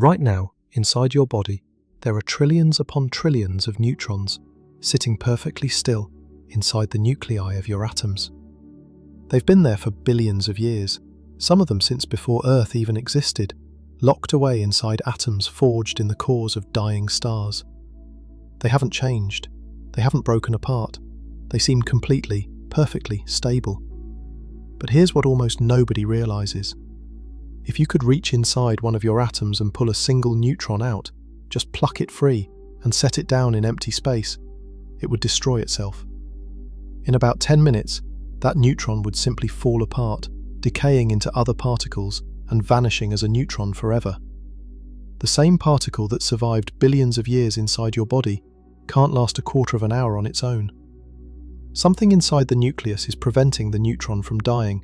Right now, inside your body, there are trillions upon trillions of neutrons sitting perfectly still inside the nuclei of your atoms. They've been there for billions of years, some of them since before Earth even existed, locked away inside atoms forged in the cores of dying stars. They haven't changed. They haven't broken apart. They seem completely, perfectly stable. But here's what almost nobody realizes. If you could reach inside one of your atoms and pull a single neutron out, just pluck it free and set it down in empty space, it would destroy itself. In about 10 minutes, that neutron would simply fall apart, decaying into other particles and vanishing as a neutron forever. The same particle that survived billions of years inside your body can't last a quarter of an hour on its own. Something inside the nucleus is preventing the neutron from dying,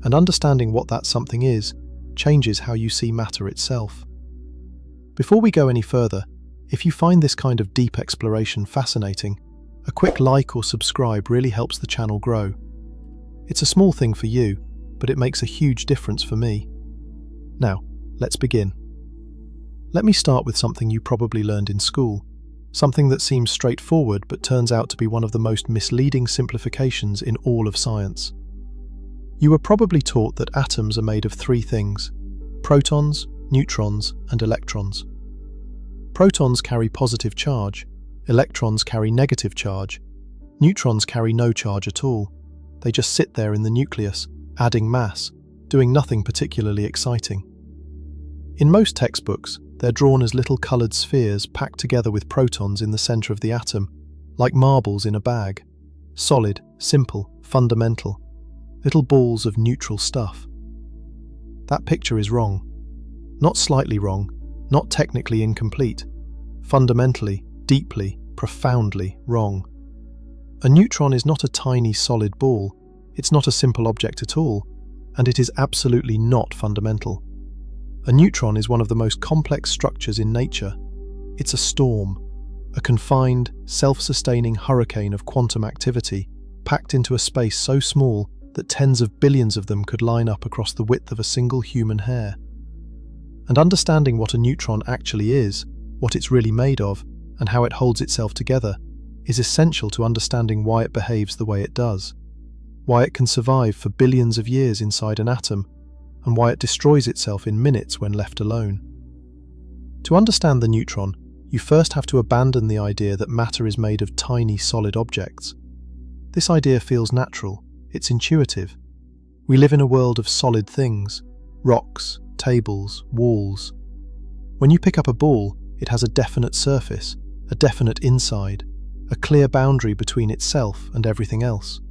and understanding what that something is changes how you see matter itself. Before we go any further, if you find this kind of deep exploration fascinating, a quick like or subscribe really helps the channel grow. It's a small thing for you, but it makes a huge difference for me. Now, let's begin. Let me start with something you probably learned in school, something that seems straightforward but turns out to be one of the most misleading simplifications in all of science. You were probably taught that atoms are made of three things: protons, neutrons, and electrons. Protons carry positive charge, electrons carry negative charge, neutrons carry no charge at all. They just sit there in the nucleus, adding mass, doing nothing particularly exciting. In most textbooks, they're drawn as little coloured spheres packed together with protons in the centre of the atom, like marbles in a bag. Solid, simple, fundamental. Little balls of neutral stuff. That picture is wrong. Not slightly wrong, not technically incomplete. Fundamentally, deeply, profoundly wrong. A neutron is not a tiny solid ball. It's not a simple object at all, and it is absolutely not fundamental. A neutron is one of the most complex structures in nature. It's a storm, a confined, self-sustaining hurricane of quantum activity, packed into a space so small that tens of billions of them could line up across the width of a single human hair. And understanding what a neutron actually is, what it's really made of, and how it holds itself together, is essential to understanding why it behaves the way it does, why it can survive for billions of years inside an atom, and why it destroys itself in minutes when left alone. To understand the neutron, you first have to abandon the idea that matter is made of tiny solid objects. This idea feels natural, it's intuitive. We live in a world of solid things: rocks, tables, walls. When you pick up a ball, it has a definite surface, a definite inside, a clear boundary between itself and everything else.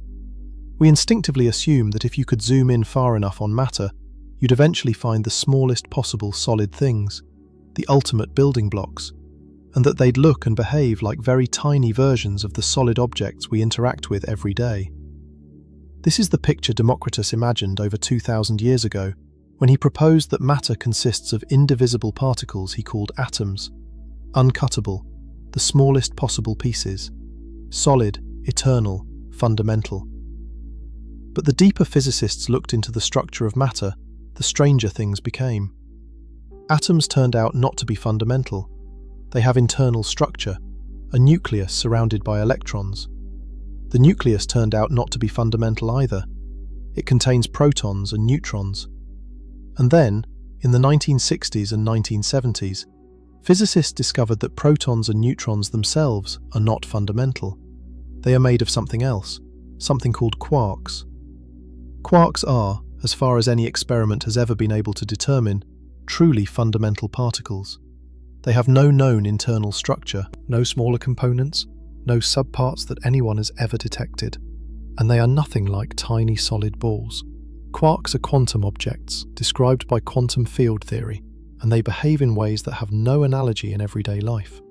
We instinctively assume that if you could zoom in far enough on matter, you'd eventually find the smallest possible solid things, the ultimate building blocks, and that they'd look and behave like very tiny versions of the solid objects we interact with every day. This is the picture Democritus imagined over 2,000 years ago, when he proposed that matter consists of indivisible particles he called atoms, uncuttable, the smallest possible pieces, solid, eternal, fundamental. But the deeper physicists looked into the structure of matter, the stranger things became. Atoms turned out not to be fundamental. They have internal structure, a nucleus surrounded by electrons. The nucleus turned out not to be fundamental either. It contains protons and neutrons. And then, in the 1960s and 1970s, physicists discovered that protons and neutrons themselves are not fundamental. They are made of something else, something called quarks. Quarks are, as far as any experiment has ever been able to determine, truly fundamental particles. They have no known internal structure, no smaller components, no subparts that anyone has ever detected, and they are nothing like tiny solid balls. Quarks are quantum objects, described by quantum field theory, and they behave in ways that have no analogy in everyday life.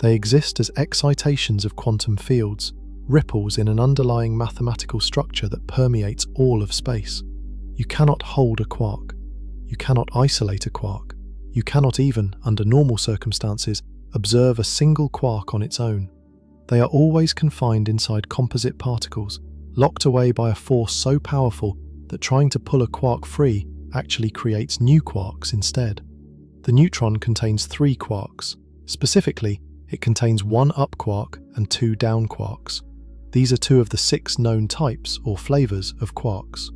They exist as excitations of quantum fields, ripples in an underlying mathematical structure that permeates all of space. You cannot hold a quark. You cannot isolate a quark. You cannot even, under normal circumstances, observe a single quark on its own. They are always confined inside composite particles, locked away by a force so powerful that trying to pull a quark free actually creates new quarks instead. The neutron contains 3 quarks. Specifically, it contains 1 up quark and 2 down quarks. These are 2 of the 6 known types or flavors of quarks.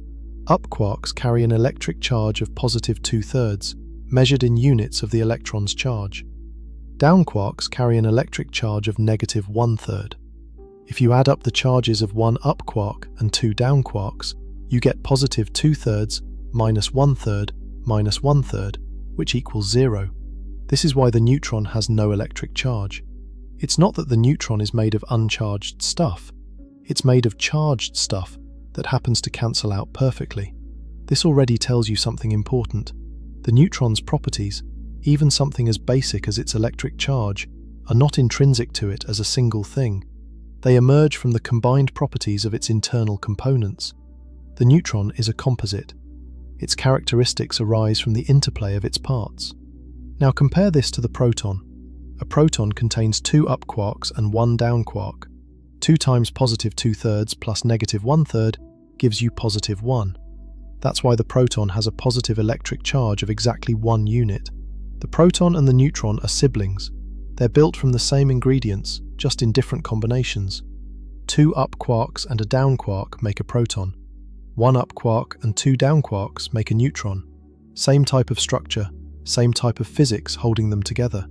Up quarks carry an electric charge of positive 2/3, measured in units of the electron's charge. Down quarks carry an electric charge of negative 1/3. If you add up the charges of 1 up quark and 2 down quarks, you get positive 2/3 minus 1/3 minus 1/3, which equals 0. This is why the neutron has no electric charge. It's not that the neutron is made of uncharged stuff. It's made of charged stuff that happens to cancel out perfectly. This already tells you something important. The neutron's properties, even something as basic as its electric charge, are not intrinsic to it as a single thing. They emerge from the combined properties of its internal components. The neutron is a composite. Its characteristics arise from the interplay of its parts. Now compare this to the proton. A proton contains 2 up quarks and 1 down quark. 2 times positive 2/3 plus negative 1/3 gives you positive 1. That's why the proton has a positive electric charge of exactly 1 unit. The proton and the neutron are siblings. They're built from the same ingredients, just in different combinations. 2 up quarks and a down quark make a proton. 1 up quark and 2 down quarks make a neutron. Same type of structure, same type of physics holding them together.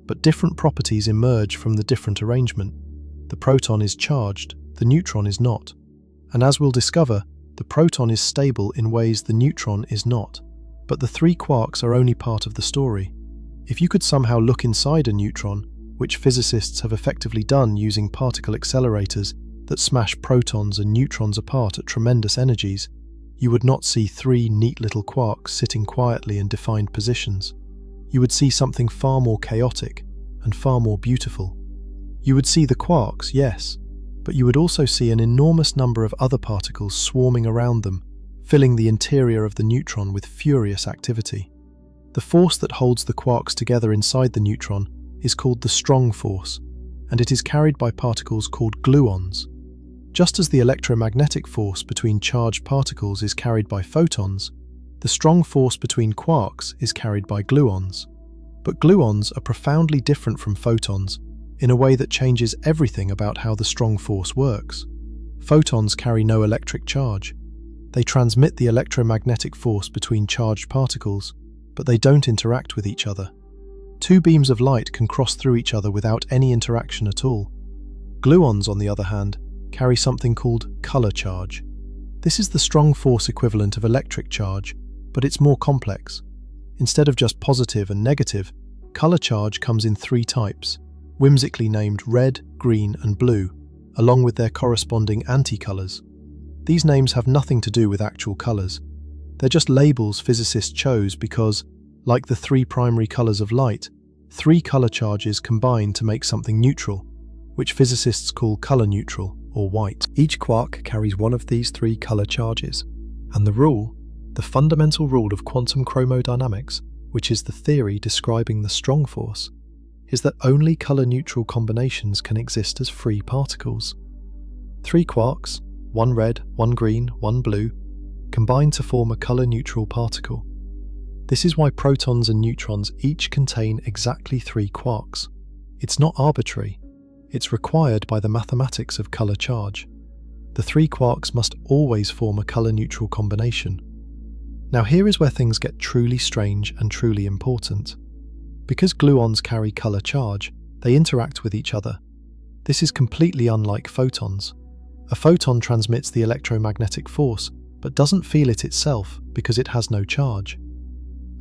But different properties emerge from the different arrangement. The proton is charged, the neutron is not. And as we'll discover, the proton is stable in ways the neutron is not. But the 3 quarks are only part of the story. If you could somehow look inside a neutron, which physicists have effectively done using particle accelerators that smash protons and neutrons apart at tremendous energies, you would not see 3 neat little quarks sitting quietly in defined positions. You would see something far more chaotic and far more beautiful. You would see the quarks, yes, but you would also see an enormous number of other particles swarming around them, filling the interior of the neutron with furious activity. The force that holds the quarks together inside the neutron is called the strong force, and it is carried by particles called gluons. Just as the electromagnetic force between charged particles is carried by photons, the strong force between quarks is carried by gluons. But gluons are profoundly different from photons in a way that changes everything about how the strong force works. Photons carry no electric charge. They transmit the electromagnetic force between charged particles, but they don't interact with each other. 2 beams of light can cross through each other without any interaction at all. Gluons, on the other hand, carry something called color charge. This is the strong force equivalent of electric charge, but it's more complex. Instead of just positive and negative, color charge comes in 3 types, whimsically named red, green, and blue, along with their corresponding anti-colors. These names have nothing to do with actual colors. They're just labels physicists chose because, like the 3 primary colors of light, 3 color charges combine to make something neutral, which physicists call color neutral, or white. Each quark carries one of these 3 color charges, and the fundamental rule of quantum chromodynamics, which is the theory describing the strong force, is that only color-neutral combinations can exist as free particles. 3 quarks, 1 red, 1 green, 1 blue, combine to form a color-neutral particle. This is why protons and neutrons each contain exactly 3 quarks. It's not arbitrary. It's required by the mathematics of color charge. The 3 quarks must always form a color-neutral combination. Now here is where things get truly strange and truly important. Because gluons carry color charge, they interact with each other. This is completely unlike photons. A photon transmits the electromagnetic force, but doesn't feel it itself because it has no charge.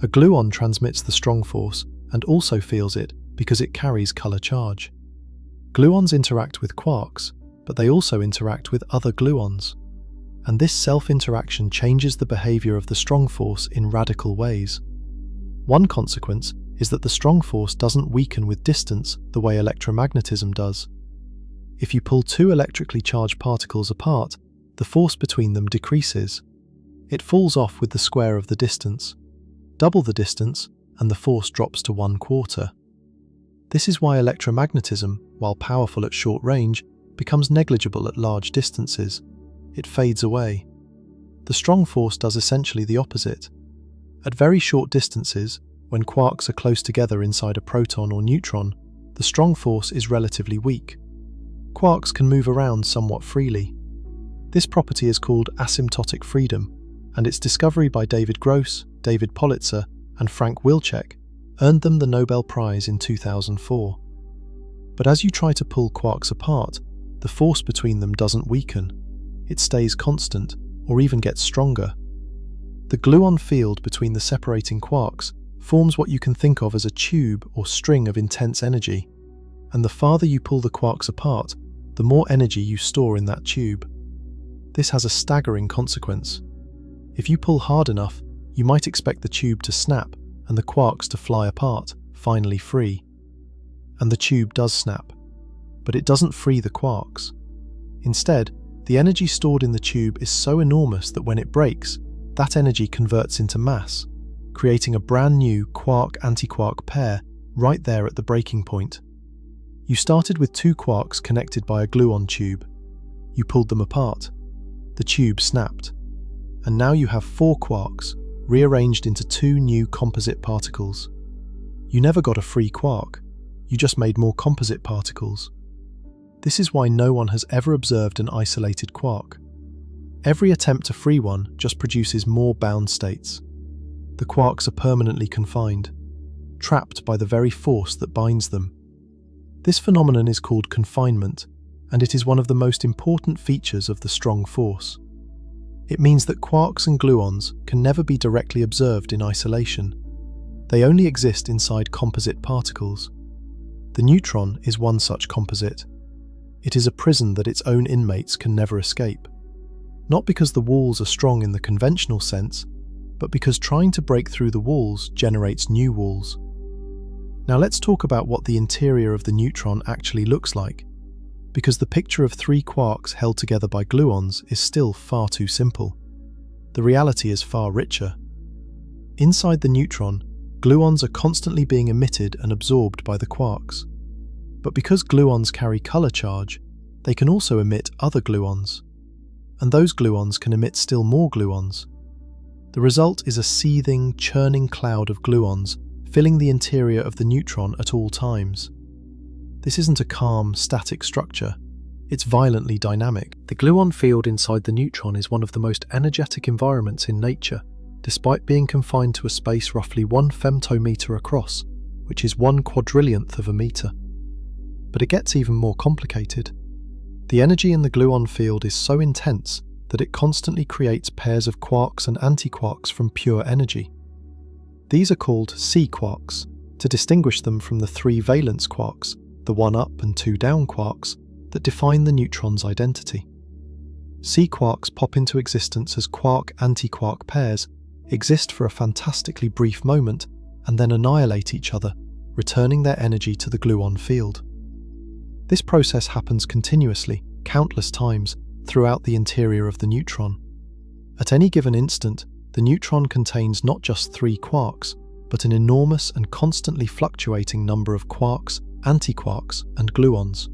A gluon transmits the strong force and also feels it because it carries color charge. Gluons interact with quarks, but they also interact with other gluons. And this self-interaction changes the behavior of the strong force in radical ways. One consequence is that the strong force doesn't weaken with distance the way electromagnetism does. If you pull 2 electrically charged particles apart, the force between them decreases. It falls off with the square of the distance. Double the distance, and the force drops to 1/4. This is why electromagnetism, while powerful at short range, becomes negligible at large distances. It fades away. The strong force does essentially the opposite. At very short distances, when quarks are close together inside a proton or neutron, the strong force is relatively weak. Quarks can move around somewhat freely. This property is called asymptotic freedom, and its discovery by David Gross, David Politzer, and Frank Wilczek earned them the Nobel Prize in 2004. But as you try to pull quarks apart, the force between them doesn't weaken. It stays constant, or even gets stronger. The gluon field between the separating quarks forms what you can think of as a tube or string of intense energy, and the farther you pull the quarks apart, the more energy you store in that tube. This has a staggering consequence. If you pull hard enough, you might expect the tube to snap and the quarks to fly apart, finally free. And the tube does snap, but it doesn't free the quarks. Instead, the energy stored in the tube is so enormous that when it breaks, that energy converts into mass, creating a brand new quark-antiquark pair right there at the breaking point. You started with two quarks connected by a gluon tube. You pulled them apart. The tube snapped. And now you have four quarks, rearranged into two new composite particles. You never got a free quark. You just made more composite particles. This is why no one has ever observed an isolated quark. Every attempt to free one just produces more bound states. The quarks are permanently confined, trapped by the very force that binds them. This phenomenon is called confinement, and it is one of the most important features of the strong force. It means that quarks and gluons can never be directly observed in isolation. They only exist inside composite particles. The neutron is one such composite. It is a prison that its own inmates can never escape. Not because the walls are strong in the conventional sense, but because trying to break through the walls generates new walls. Now let's talk about what the interior of the neutron actually looks like, because the picture of three quarks held together by gluons is still far too simple. The reality is far richer. Inside the neutron, gluons are constantly being emitted and absorbed by the quarks. But because gluons carry color charge, they can also emit other gluons. And those gluons can emit still more gluons. The result is a seething, churning cloud of gluons filling the interior of the neutron at all times. This isn't a calm, static structure. It's violently dynamic. The gluon field inside the neutron is one of the most energetic environments in nature, despite being confined to a space roughly 1 femtometer across, which is 1 quadrillionth of a meter. But it gets even more complicated. The energy in the gluon field is so intense that it constantly creates pairs of quarks and antiquarks from pure energy. These are called C-quarks, to distinguish them from the 3 valence quarks, the 1 up and 2 down quarks, that define the neutron's identity. C-quarks pop into existence as quark-antiquark pairs, exist for a fantastically brief moment, and then annihilate each other, returning their energy to the gluon field. This process happens continuously, countless times, throughout the interior of the neutron. At any given instant, the neutron contains not just 3 quarks, but an enormous and constantly fluctuating number of quarks, antiquarks, and gluons.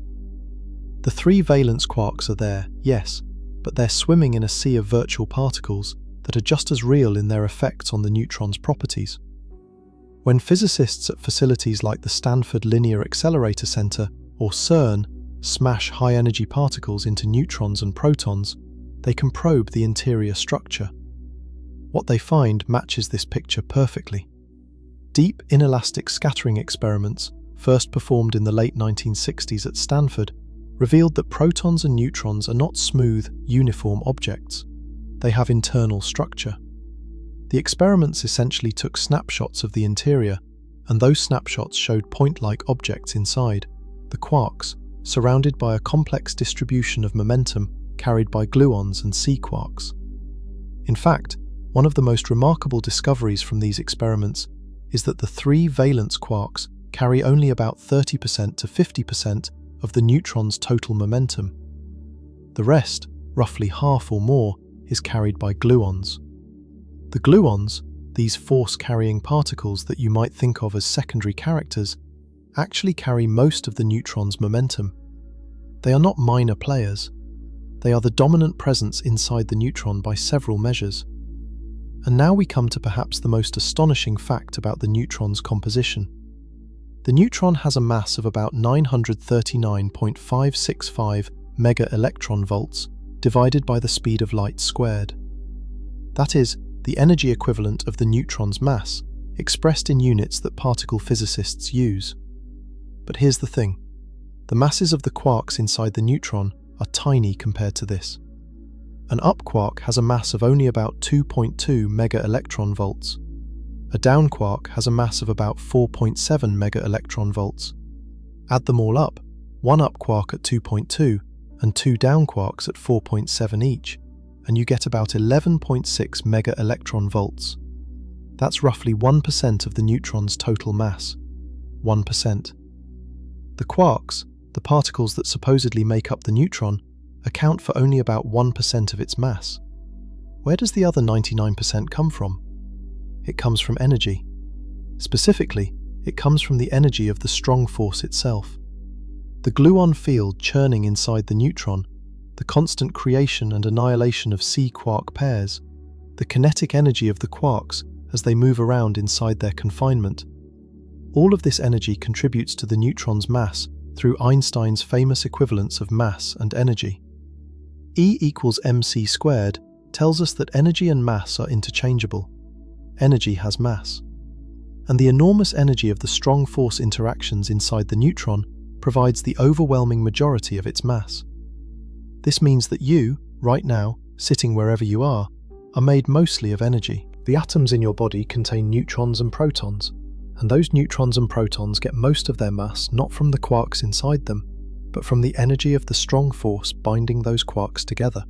The 3 valence quarks are there, yes, but they're swimming in a sea of virtual particles that are just as real in their effects on the neutron's properties. When physicists at facilities like the Stanford Linear Accelerator Center, or CERN, smash high-energy particles into neutrons and protons, they can probe the interior structure. What they find matches this picture perfectly. Deep inelastic scattering experiments, first performed in the late 1960s at Stanford, revealed that protons and neutrons are not smooth, uniform objects. They have internal structure. The experiments essentially took snapshots of the interior, and those snapshots showed point-like objects inside, the quarks, surrounded by a complex distribution of momentum carried by gluons and C-quarks. In fact, one of the most remarkable discoveries from these experiments is that the 3 valence quarks carry only about 30% to 50% of the neutron's total momentum. The rest, roughly half or more, is carried by gluons. The gluons, these force-carrying particles that you might think of as secondary characters, actually carry most of the neutron's momentum. They are not minor players. They are the dominant presence inside the neutron by several measures. And now we come to perhaps the most astonishing fact about the neutron's composition. The neutron has a mass of about 939.565 mega-electron-volts divided by the speed of light squared. That is, the energy equivalent of the neutron's mass, expressed in units that particle physicists use. But here's the thing. The masses of the quarks inside the neutron are tiny compared to this. An up quark has a mass of only about 2.2 mega-electron-volts. A down quark has a mass of about 4.7 mega-electron-volts. Add them all up, one up quark at 2.2 and two down quarks at 4.7 each, and you get about 11.6 mega-electron-volts. That's roughly 1% of the neutron's total mass. 1%. The quarks, the particles that supposedly make up the neutron, account for only about 1% of its mass. Where does the other 99% come from? It comes from energy. Specifically, it comes from the energy of the strong force itself. The gluon field churning inside the neutron, the constant creation and annihilation of C-quark pairs, the kinetic energy of the quarks as they move around inside their confinement. All of this energy contributes to the neutron's mass through Einstein's famous equivalence of mass and energy. E equals mc squared tells us that energy and mass are interchangeable. Energy has mass. And the enormous energy of the strong force interactions inside the neutron provides the overwhelming majority of its mass. This means that you, right now, sitting wherever you are made mostly of energy. The atoms in your body contain neutrons and protons, and those neutrons and protons get most of their mass not from the quarks inside them, but from the energy of the strong force binding those quarks together.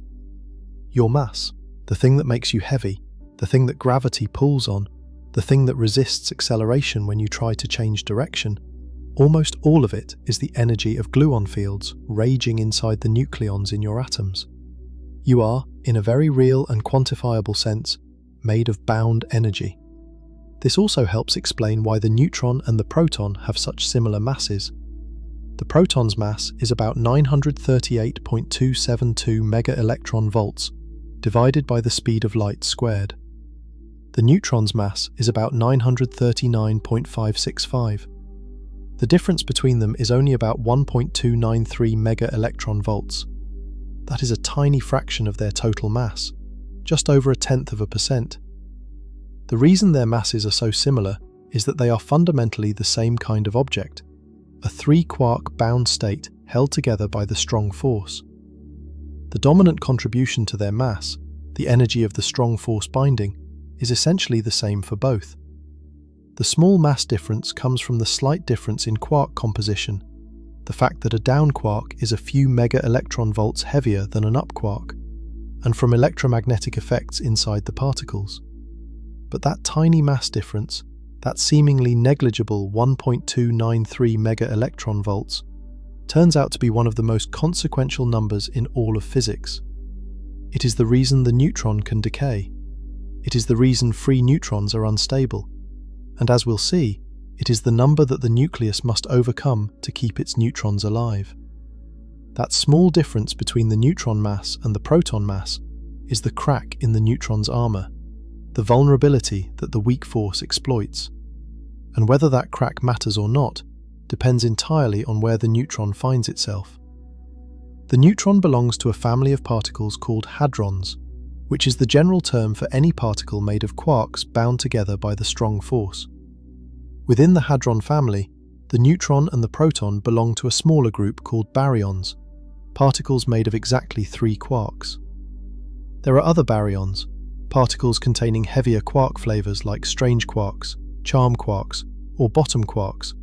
Your mass, the thing that makes you heavy, the thing that gravity pulls on, the thing that resists acceleration when you try to change direction, almost all of it is the energy of gluon fields raging inside the nucleons in your atoms. You are, in a very real and quantifiable sense, made of bound energy. This also helps explain why the neutron and the proton have such similar masses. The proton's mass is about 938.272 mega-electron-volts, divided by the speed of light squared. The neutron's mass is about 939.565. The difference between them is only about 1.293 mega-electron-volts. That is a tiny fraction of their total mass, just over 0.1%. The reason their masses are so similar is that they are fundamentally the same kind of object, a 3-quark bound state held together by the strong force. The dominant contribution to their mass, the energy of the strong force binding, is essentially the same for both. The small mass difference comes from the slight difference in quark composition, the fact that a down quark is a few mega-electron-volts heavier than an up quark, and from electromagnetic effects inside the particles. But that tiny mass difference, that seemingly negligible 1.293 mega-electron-volts, turns out to be one of the most consequential numbers in all of physics. It is the reason the neutron can decay. It is the reason free neutrons are unstable. And as we'll see, it is the number that the nucleus must overcome to keep its neutrons alive. That small difference between the neutron mass and the proton mass is the crack in the neutron's armor, the vulnerability that the weak force exploits. And whether that crack matters or not depends entirely on where the neutron finds itself. The neutron belongs to a family of particles called hadrons, which is the general term for any particle made of quarks bound together by the strong force. Within the hadron family, the neutron and the proton belong to a smaller group called baryons, particles made of exactly 3 quarks. There are other baryons, particles containing heavier quark flavors like strange quarks, charm quarks, or bottom quarks,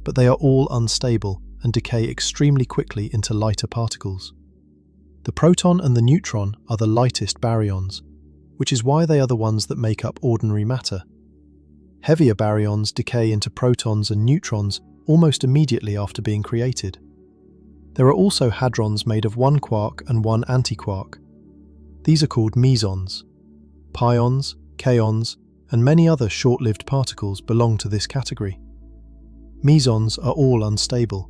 but they are all unstable and decay extremely quickly into lighter particles. The proton and the neutron are the lightest baryons, which is why they are the ones that make up ordinary matter. Heavier baryons decay into protons and neutrons almost immediately after being created. There are also hadrons made of 1 quark and 1 antiquark. These are called mesons. Pions, kaons, and many other short-lived particles belong to this category. Mesons are all unstable.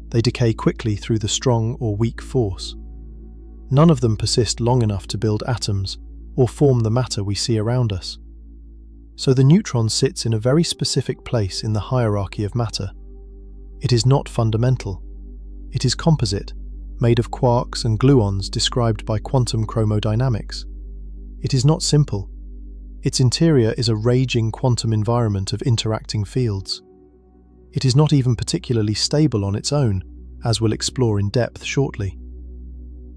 They decay quickly through the strong or weak force. None of them persist long enough to build atoms, or form the matter we see around us. So the neutron sits in a very specific place in the hierarchy of matter. It is not fundamental. It is composite, made of quarks and gluons described by quantum chromodynamics. It is not simple. Its interior is a raging quantum environment of interacting fields. It is not even particularly stable on its own, as we'll explore in depth shortly.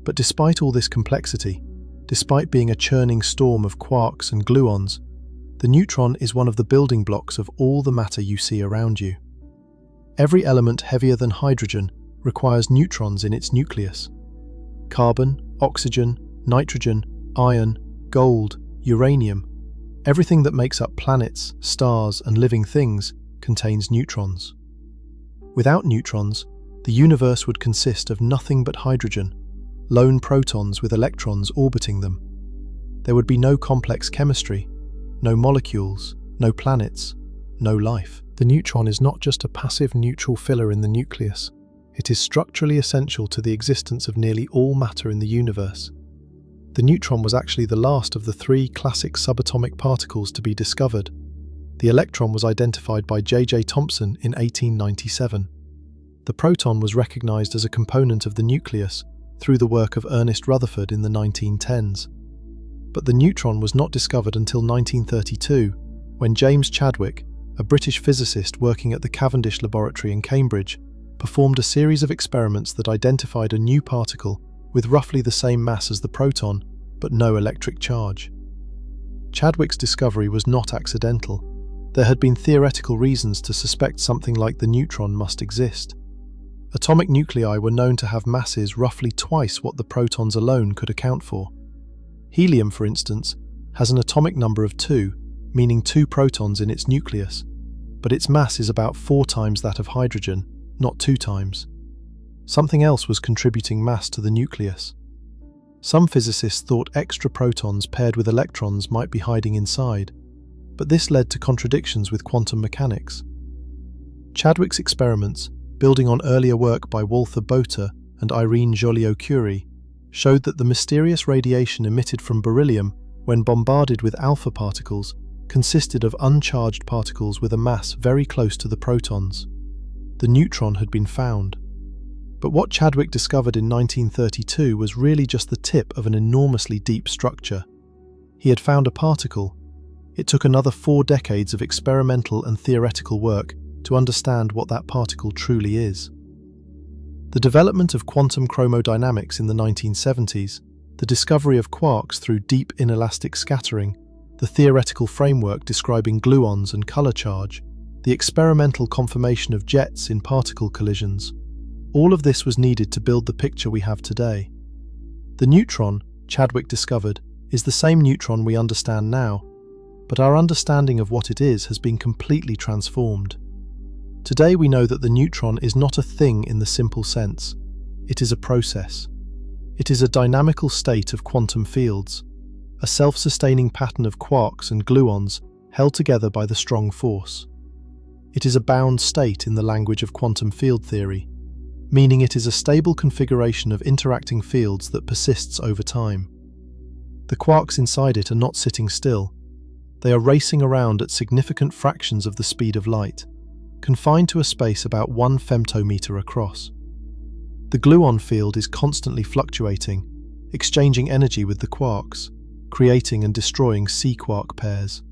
But despite all this complexity, despite being a churning storm of quarks and gluons, the neutron is one of the building blocks of all the matter you see around you. Every element heavier than hydrogen requires neutrons in its nucleus. Carbon, oxygen, nitrogen, iron, gold, uranium, everything that makes up planets, stars, and living things contains neutrons. Without neutrons, the universe would consist of nothing but hydrogen, lone protons with electrons orbiting them. There would be no complex chemistry, no molecules, no planets, no life. The neutron is not just a passive neutral filler in the nucleus. It is structurally essential to the existence of nearly all matter in the universe. The neutron was actually the last of the three classic subatomic particles to be discovered. The electron was identified by J.J. Thomson in 1897. The proton was recognized as a component of the nucleus through the work of Ernest Rutherford in the 1910s. But the neutron was not discovered until 1932, when James Chadwick, a British physicist working at the Cavendish Laboratory in Cambridge, performed a series of experiments that identified a new particle with roughly the same mass as the proton, but no electric charge. Chadwick's discovery was not accidental. There had been theoretical reasons to suspect something like the neutron must exist. Atomic nuclei were known to have masses roughly twice what the protons alone could account for. Helium, for instance, has an atomic number of 2, meaning 2 protons in its nucleus, but its mass is about 4 times that of hydrogen, not 2 times. Something else was contributing mass to the nucleus. Some physicists thought extra protons paired with electrons might be hiding inside, but this led to contradictions with quantum mechanics. Chadwick's experiments, building on earlier work by Walther Botha and Irene Joliot-Curie, showed that the mysterious radiation emitted from beryllium when bombarded with alpha particles consisted of uncharged particles with a mass very close to the protons. The neutron had been found. But what Chadwick discovered in 1932 was really just the tip of an enormously deep structure. He had found a particle. It took another 4 decades of experimental and theoretical work to understand what that particle truly is. The development of quantum chromodynamics in the 1970s, the discovery of quarks through deep inelastic scattering, the theoretical framework describing gluons and color charge, the experimental confirmation of jets in particle collisions, all of this was needed to build the picture we have today. The neutron, Chadwick discovered, is the same neutron we understand now, but our understanding of what it is has been completely transformed. Today we know that the neutron is not a thing in the simple sense. It is a process. It is a dynamical state of quantum fields, a self-sustaining pattern of quarks and gluons held together by the strong force. It is a bound state in the language of quantum field theory, meaning it is a stable configuration of interacting fields that persists over time. The quarks inside it are not sitting still. They are racing around at significant fractions of the speed of light, confined to a space about 1 femtometer across. The gluon field is constantly fluctuating, exchanging energy with the quarks, creating and destroying C-quark pairs.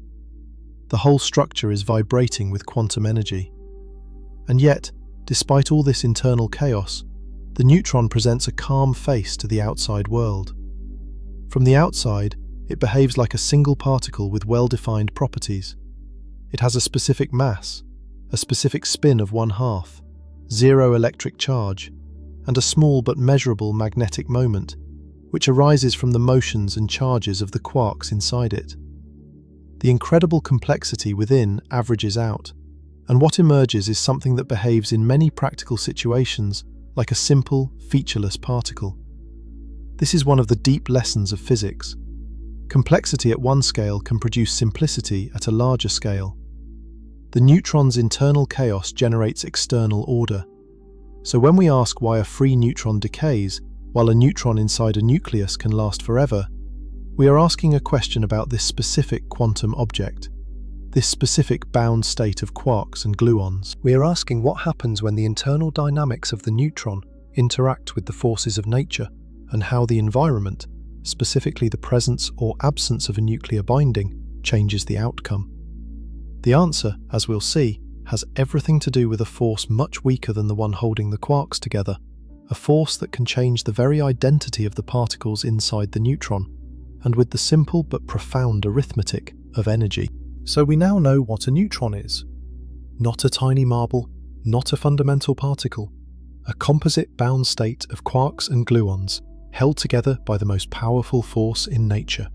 The whole structure is vibrating with quantum energy. And yet, despite all this internal chaos, the neutron presents a calm face to the outside world. From the outside, it behaves like a single particle with well-defined properties. It has a specific mass, a specific spin of 1/2, 0 electric charge, and a small but measurable magnetic moment, which arises from the motions and charges of the quarks inside it. The incredible complexity within averages out, and what emerges is something that behaves in many practical situations like a simple, featureless particle. This is one of the deep lessons of physics. Complexity at one scale can produce simplicity at a larger scale. The neutron's internal chaos generates external order. So when we ask why a free neutron decays while a neutron inside a nucleus can last forever, We are asking a question about this specific quantum object, this specific bound state of quarks and gluons. We are asking what happens when the internal dynamics of the neutron interact with the forces of nature, and how the environment, specifically the presence or absence of a nuclear binding, changes the outcome. The answer, as we'll see, has everything to do with a force much weaker than the one holding the quarks together, a force that can change the very identity of the particles inside the neutron, and with the simple but profound arithmetic of energy. So we now know what a neutron is. Not a tiny marble, not a fundamental particle, a composite bound state of quarks and gluons, held together by the most powerful force in nature.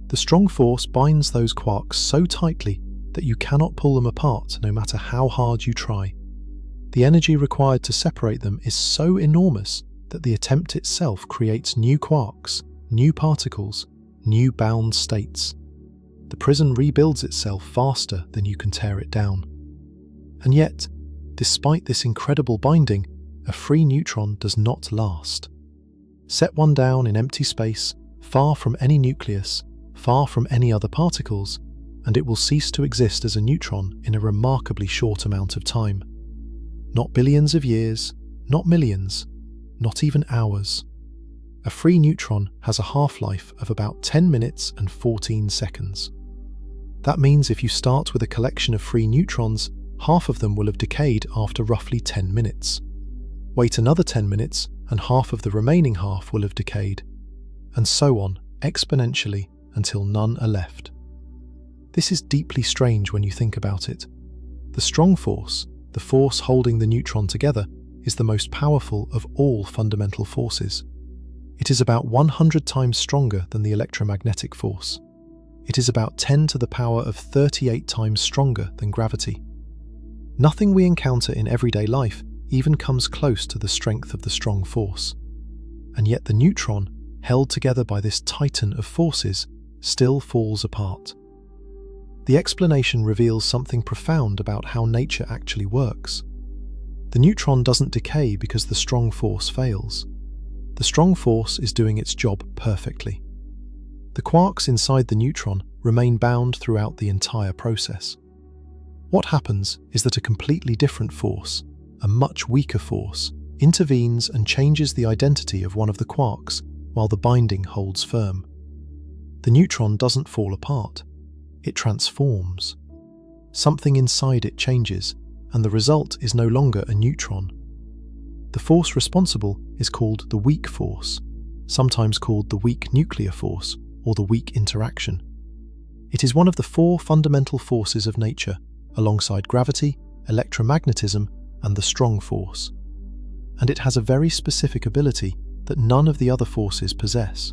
The strong force binds those quarks so tightly that you cannot pull them apart no matter how hard you try. The energy required to separate them is so enormous that the attempt itself creates new quarks, new particles, new bound states. The prison rebuilds itself faster than you can tear it down. And yet, despite this incredible binding, a free neutron does not last. Set one down in empty space, far from any nucleus, far from any other particles, and it will cease to exist as a neutron in a remarkably short amount of time. Not billions of years, not millions, not even hours. A free neutron has a half-life of about 10 minutes and 14 seconds. That means if you start with a collection of free neutrons, half of them will have decayed after roughly 10 minutes. Wait another 10 minutes, and half of the remaining half will have decayed, and so on, exponentially, until none are left. This is deeply strange when you think about it. The strong force, the force holding the neutron together, is the most powerful of all fundamental forces. It is about 100 times stronger than the electromagnetic force. It is about 10 to the power of 38 times stronger than gravity. Nothing we encounter in everyday life even comes close to the strength of the strong force. And yet the neutron, held together by this titan of forces, still falls apart. The explanation reveals something profound about how nature actually works. The neutron doesn't decay because the strong force fails. The strong force is doing its job perfectly. The quarks inside the neutron remain bound throughout the entire process. What happens is that a completely different force, a much weaker force, intervenes and changes the identity of one of the quarks while the binding holds firm. The neutron doesn't fall apart. It transforms. Something inside it changes, and the result is no longer a neutron. The force responsible is called the weak force, sometimes called the weak nuclear force or the weak interaction. It is one of the four fundamental forces of nature, alongside gravity, electromagnetism, and the strong force. And it has a very specific ability that none of the other forces possess.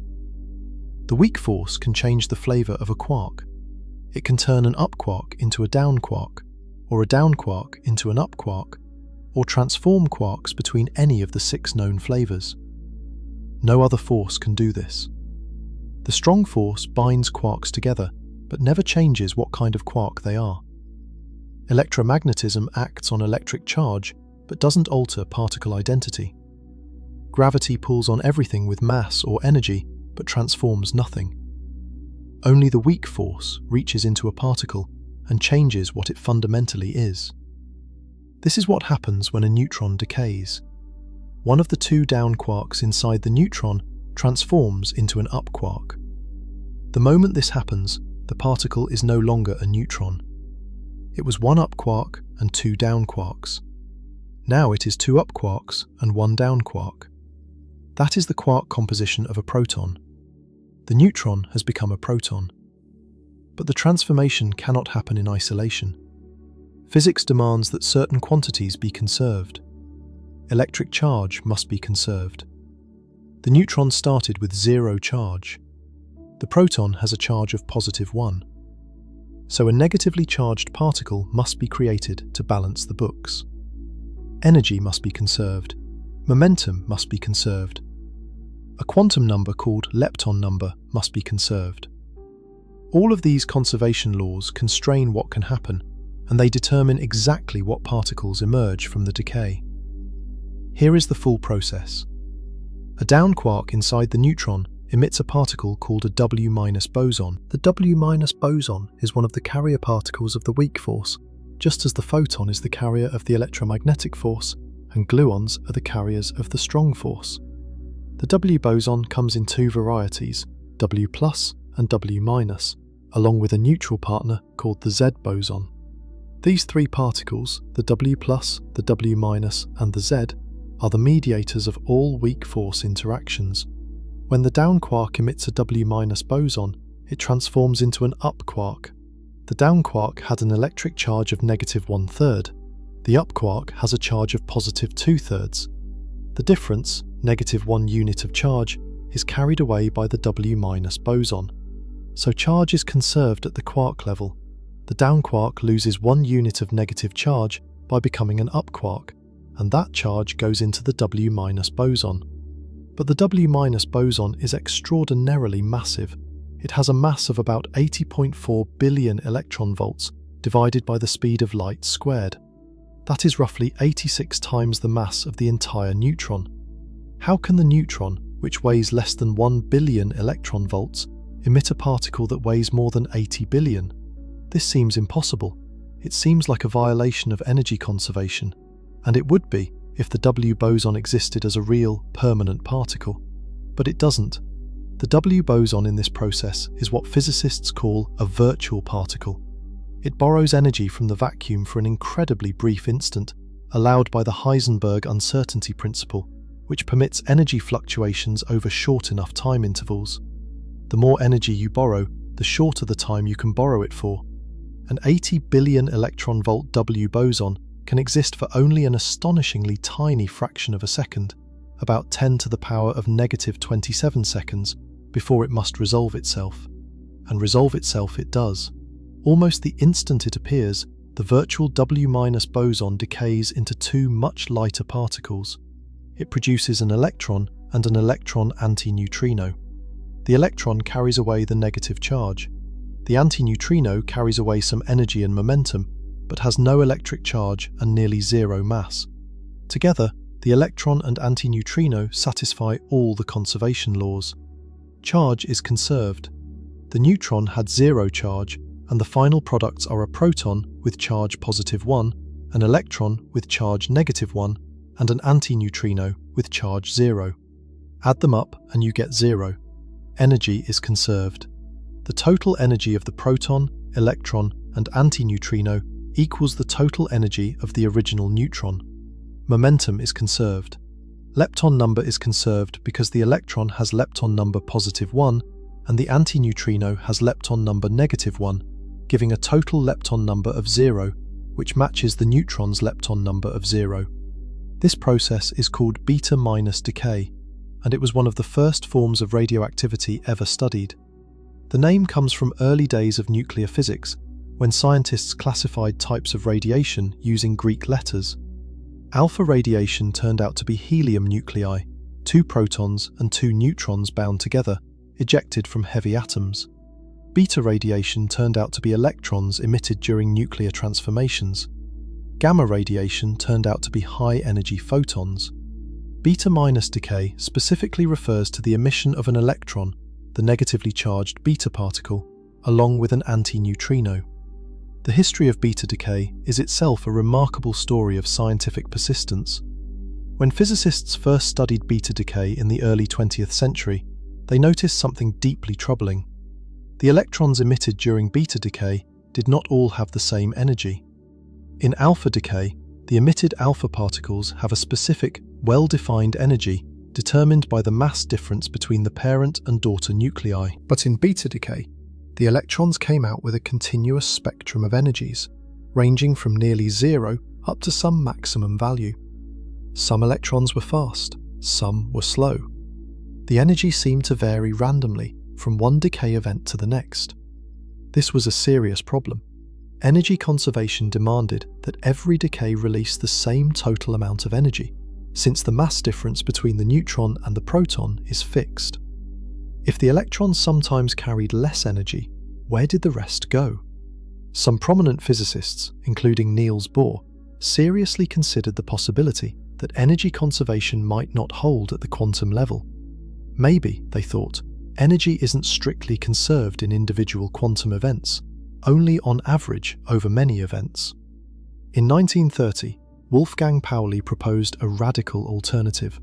The weak force can change the flavor of a quark. It can turn an up quark into a down quark, or a down quark into an up quark, or transform quarks between any of the 6 known flavors. No other force can do this. The strong force binds quarks together, but never changes what kind of quark they are. Electromagnetism acts on electric charge, but doesn't alter particle identity. Gravity pulls on everything with mass or energy, but transforms nothing. Only the weak force reaches into a particle and changes what it fundamentally is. This is what happens when a neutron decays. One of the 2 down quarks inside the neutron transforms into an up quark. The moment this happens, the particle is no longer a neutron. It was 1 up quark and 2 down quarks. Now it is 2 up quarks and 1 down quark. That is the quark composition of a proton. The neutron has become a proton. But the transformation cannot happen in isolation. Physics demands that certain quantities be conserved. Electric charge must be conserved. The neutron started with 0 charge. The proton has a charge of +1. So a negatively charged particle must be created to balance the books. Energy must be conserved. Momentum must be conserved. A quantum number called lepton number must be conserved. All of these conservation laws constrain what can happen, and they determine exactly what particles emerge from the decay. Here is the full process. A down quark inside the neutron emits a particle called a W- boson. The W- boson is one of the carrier particles of the weak force, just as the photon is the carrier of the electromagnetic force, and gluons are the carriers of the strong force. The W boson comes in two varieties, W+ and W-, along with a neutral partner called the Z boson. These three particles, the W+, the W-, and the Z, are the mediators of all weak force interactions. When the down quark emits a W- boson, it transforms into an up quark. The down quark had an electric charge of -1/3. The up quark has a charge of +2/3. The difference, -1 unit of charge, is carried away by the W- boson. So charge is conserved at the quark level. The down quark loses 1 unit of negative charge by becoming an up quark, and that charge goes into the W- boson. But the W- boson is extraordinarily massive. It has a mass of about 80.4 billion electron-volts divided by the speed of light squared. That is roughly 86 times the mass of the entire neutron. How can the neutron, which weighs less than 1 billion electron-volts, emit a particle that weighs more than 80 billion? This seems impossible. It seems like a violation of energy conservation, and it would be if the W boson existed as a real, permanent particle. But it doesn't. The W boson in this process is what physicists call a virtual particle. It borrows energy from the vacuum for an incredibly brief instant, allowed by the Heisenberg uncertainty principle, which permits energy fluctuations over short enough time intervals. The more energy you borrow, the shorter the time you can borrow it for. An 80 billion electron-volt W boson can exist for only an astonishingly tiny fraction of a second, about 10 to the power of -27 seconds, before it must resolve itself. And resolve itself it does. Almost the instant it appears, the virtual W- boson decays into two much lighter particles. It produces an electron and an electron antineutrino. The electron carries away the negative charge. The antineutrino carries away some energy and momentum, but has no electric charge and nearly zero mass. Together, the electron and antineutrino satisfy all the conservation laws. Charge is conserved. The neutron had zero charge, and the final products are a proton with charge +1, an electron with charge -1, and an antineutrino with charge 0. Add them up and you get 0. Energy is conserved. The total energy of the proton, electron, and antineutrino equals the total energy of the original neutron. Momentum is conserved. Lepton number is conserved because the electron has lepton number +1 and the antineutrino has lepton number -1, giving a total lepton number of 0, which matches the neutron's lepton number of 0. This process is called beta- decay, and it was one of the first forms of radioactivity ever studied. The name comes from early days of nuclear physics, when scientists classified types of radiation using Greek letters. Alpha radiation turned out to be helium nuclei, 2 protons and 2 neutrons bound together, ejected from heavy atoms. Beta radiation turned out to be electrons emitted during nuclear transformations. Gamma radiation turned out to be high-energy photons. Beta- decay specifically refers to the emission of an electron, the negatively charged beta particle, along with an antineutrino. The history of beta decay is itself a remarkable story of scientific persistence. When physicists first studied beta decay in the early 20th century, they noticed something deeply troubling. The electrons emitted during beta decay did not all have the same energy. In alpha decay, the emitted alpha particles have a specific, well-defined energy determined by the mass difference between the parent and daughter nuclei. But in beta decay, the electrons came out with a continuous spectrum of energies, ranging from nearly 0 up to some maximum value. Some electrons were fast, some were slow. The energy seemed to vary randomly from one decay event to the next. This was a serious problem. Energy conservation demanded that every decay release the same total amount of energy, since the mass difference between the neutron and the proton is fixed. If the electrons sometimes carried less energy, where did the rest go? Some prominent physicists, including Niels Bohr, seriously considered the possibility that energy conservation might not hold at the quantum level. Maybe, they thought, Energy isn't strictly conserved in individual quantum events, only on average over many events. In 1930, Wolfgang Pauli proposed a radical alternative.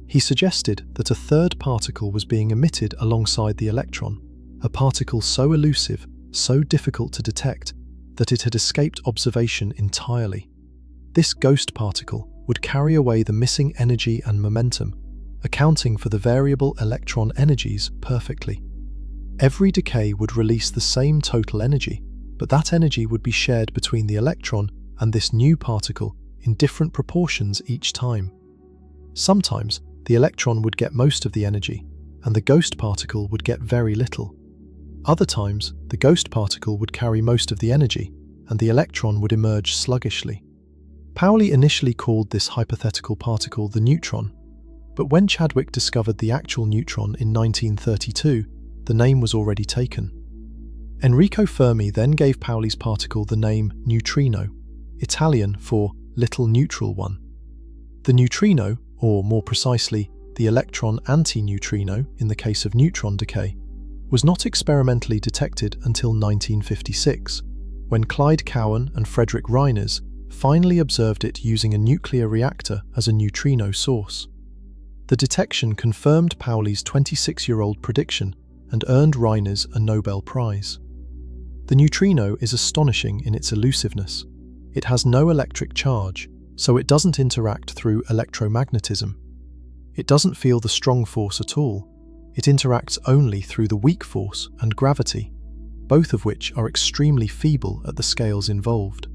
He suggested that a third particle was being emitted alongside the electron, a particle so elusive, so difficult to detect, that it had escaped observation entirely. This ghost particle would carry away the missing energy and momentum, accounting for the variable electron energies perfectly. Every decay would release the same total energy, but that energy would be shared between the electron and this new particle in different proportions each time. Sometimes, the electron would get most of the energy, and the ghost particle would get very little. Other times, the ghost particle would carry most of the energy, and the electron would emerge sluggishly. Pauli initially called this hypothetical particle the neutron, but when Chadwick discovered the actual neutron in 1932, the name was already taken. Enrico Fermi then gave Pauli's particle the name neutrino, Italian for little neutral one. The neutrino, or more precisely, the electron antineutrino in the case of neutron decay, was not experimentally detected until 1956, when Clyde Cowan and Frederick Reiners finally observed it using a nuclear reactor as a neutrino source. The detection confirmed Pauli's 26-year-old prediction and earned Reiners a Nobel Prize. The neutrino is astonishing in its elusiveness. It has no electric charge, so it doesn't interact through electromagnetism. It doesn't feel the strong force at all. It interacts only through the weak force and gravity, both of which are extremely feeble at the scales involved.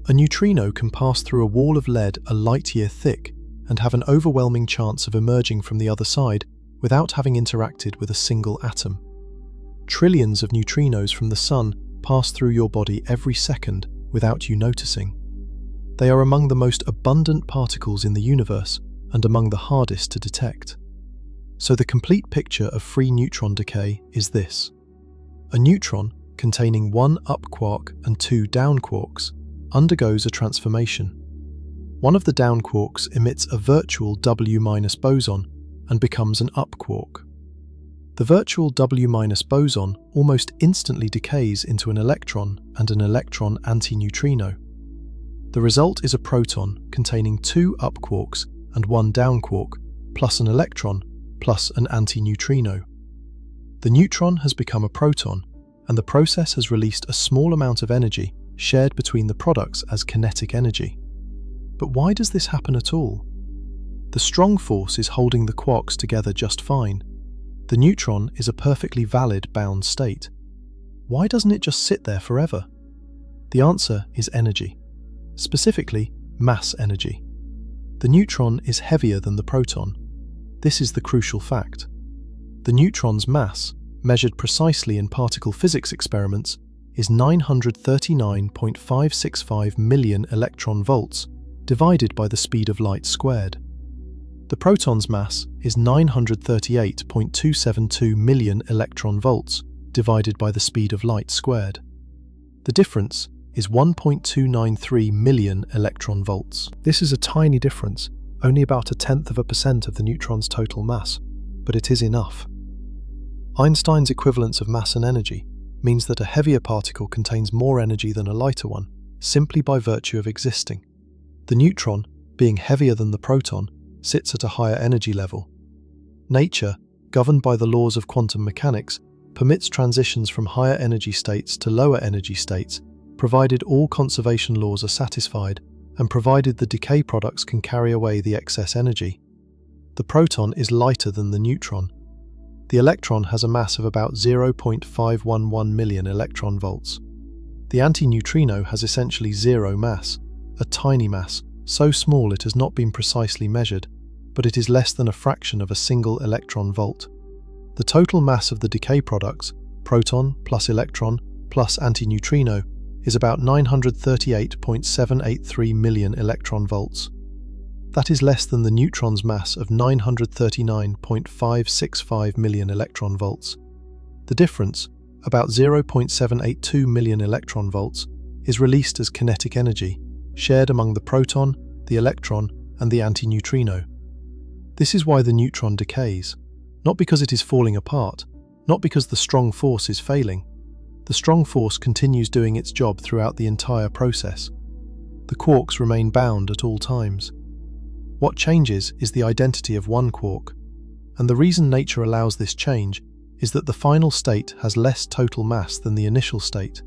A neutrino can pass through a wall of lead a light-year thick and have an overwhelming chance of emerging from the other side without having interacted with a single atom. Trillions of neutrinos from the Sun pass through your body every second without you noticing. They are among the most abundant particles in the universe and among the hardest to detect. So the complete picture of free neutron decay is this. A neutron, containing one up quark and two down quarks, undergoes a transformation. One of the down quarks emits a virtual W- boson and becomes an up quark. The virtual W- boson almost instantly decays into an electron and an electron antineutrino. The result is a proton containing two up quarks and one down quark, plus an electron, plus an antineutrino. The neutron has become a proton, and the process has released a small amount of energy shared between the products as kinetic energy. But why does this happen at all? The strong force is holding the quarks together just fine. The neutron is a perfectly valid bound state. Why doesn't it just sit there forever? The answer is energy. Specifically, mass energy. The neutron is heavier than the proton. This is the crucial fact. The neutron's mass, measured precisely in particle physics experiments, is 939.565 million electron-volts divided by the speed of light squared. The proton's mass is 938.272 million electron-volts divided by the speed of light squared. The difference is 1.293 million electron-volts. This is a tiny difference, only about 0.1% of the neutron's total mass, but it is enough. Einstein's equivalence of mass and energy means that a heavier particle contains more energy than a lighter one, simply by virtue of existing. The neutron, being heavier than the proton, sits at a higher energy level. Nature, governed by the laws of quantum mechanics, permits transitions from higher energy states to lower energy states, provided all conservation laws are satisfied and provided the decay products can carry away the excess energy. The proton is lighter than the neutron. The electron has a mass of about 0.511 million electron-volts. The antineutrino has essentially zero mass, a tiny mass, so small it has not been precisely measured, but it is less than a fraction of a single electron-volt. The total mass of the decay products, proton plus electron plus antineutrino, is about 938.783 million electron-volts. That is less than the neutron's mass of 939.565 million electron-volts. The difference, about 0.782 million electron-volts, is released as kinetic energy, shared among the proton, the electron, and the antineutrino. This is why the neutron decays. not because it is falling apart, not because the strong force is failing. The strong force continues doing its job throughout the entire process. The quarks remain bound at all times. What changes is the identity of one quark, and the reason nature allows this change is that the final state has less total mass than the initial state.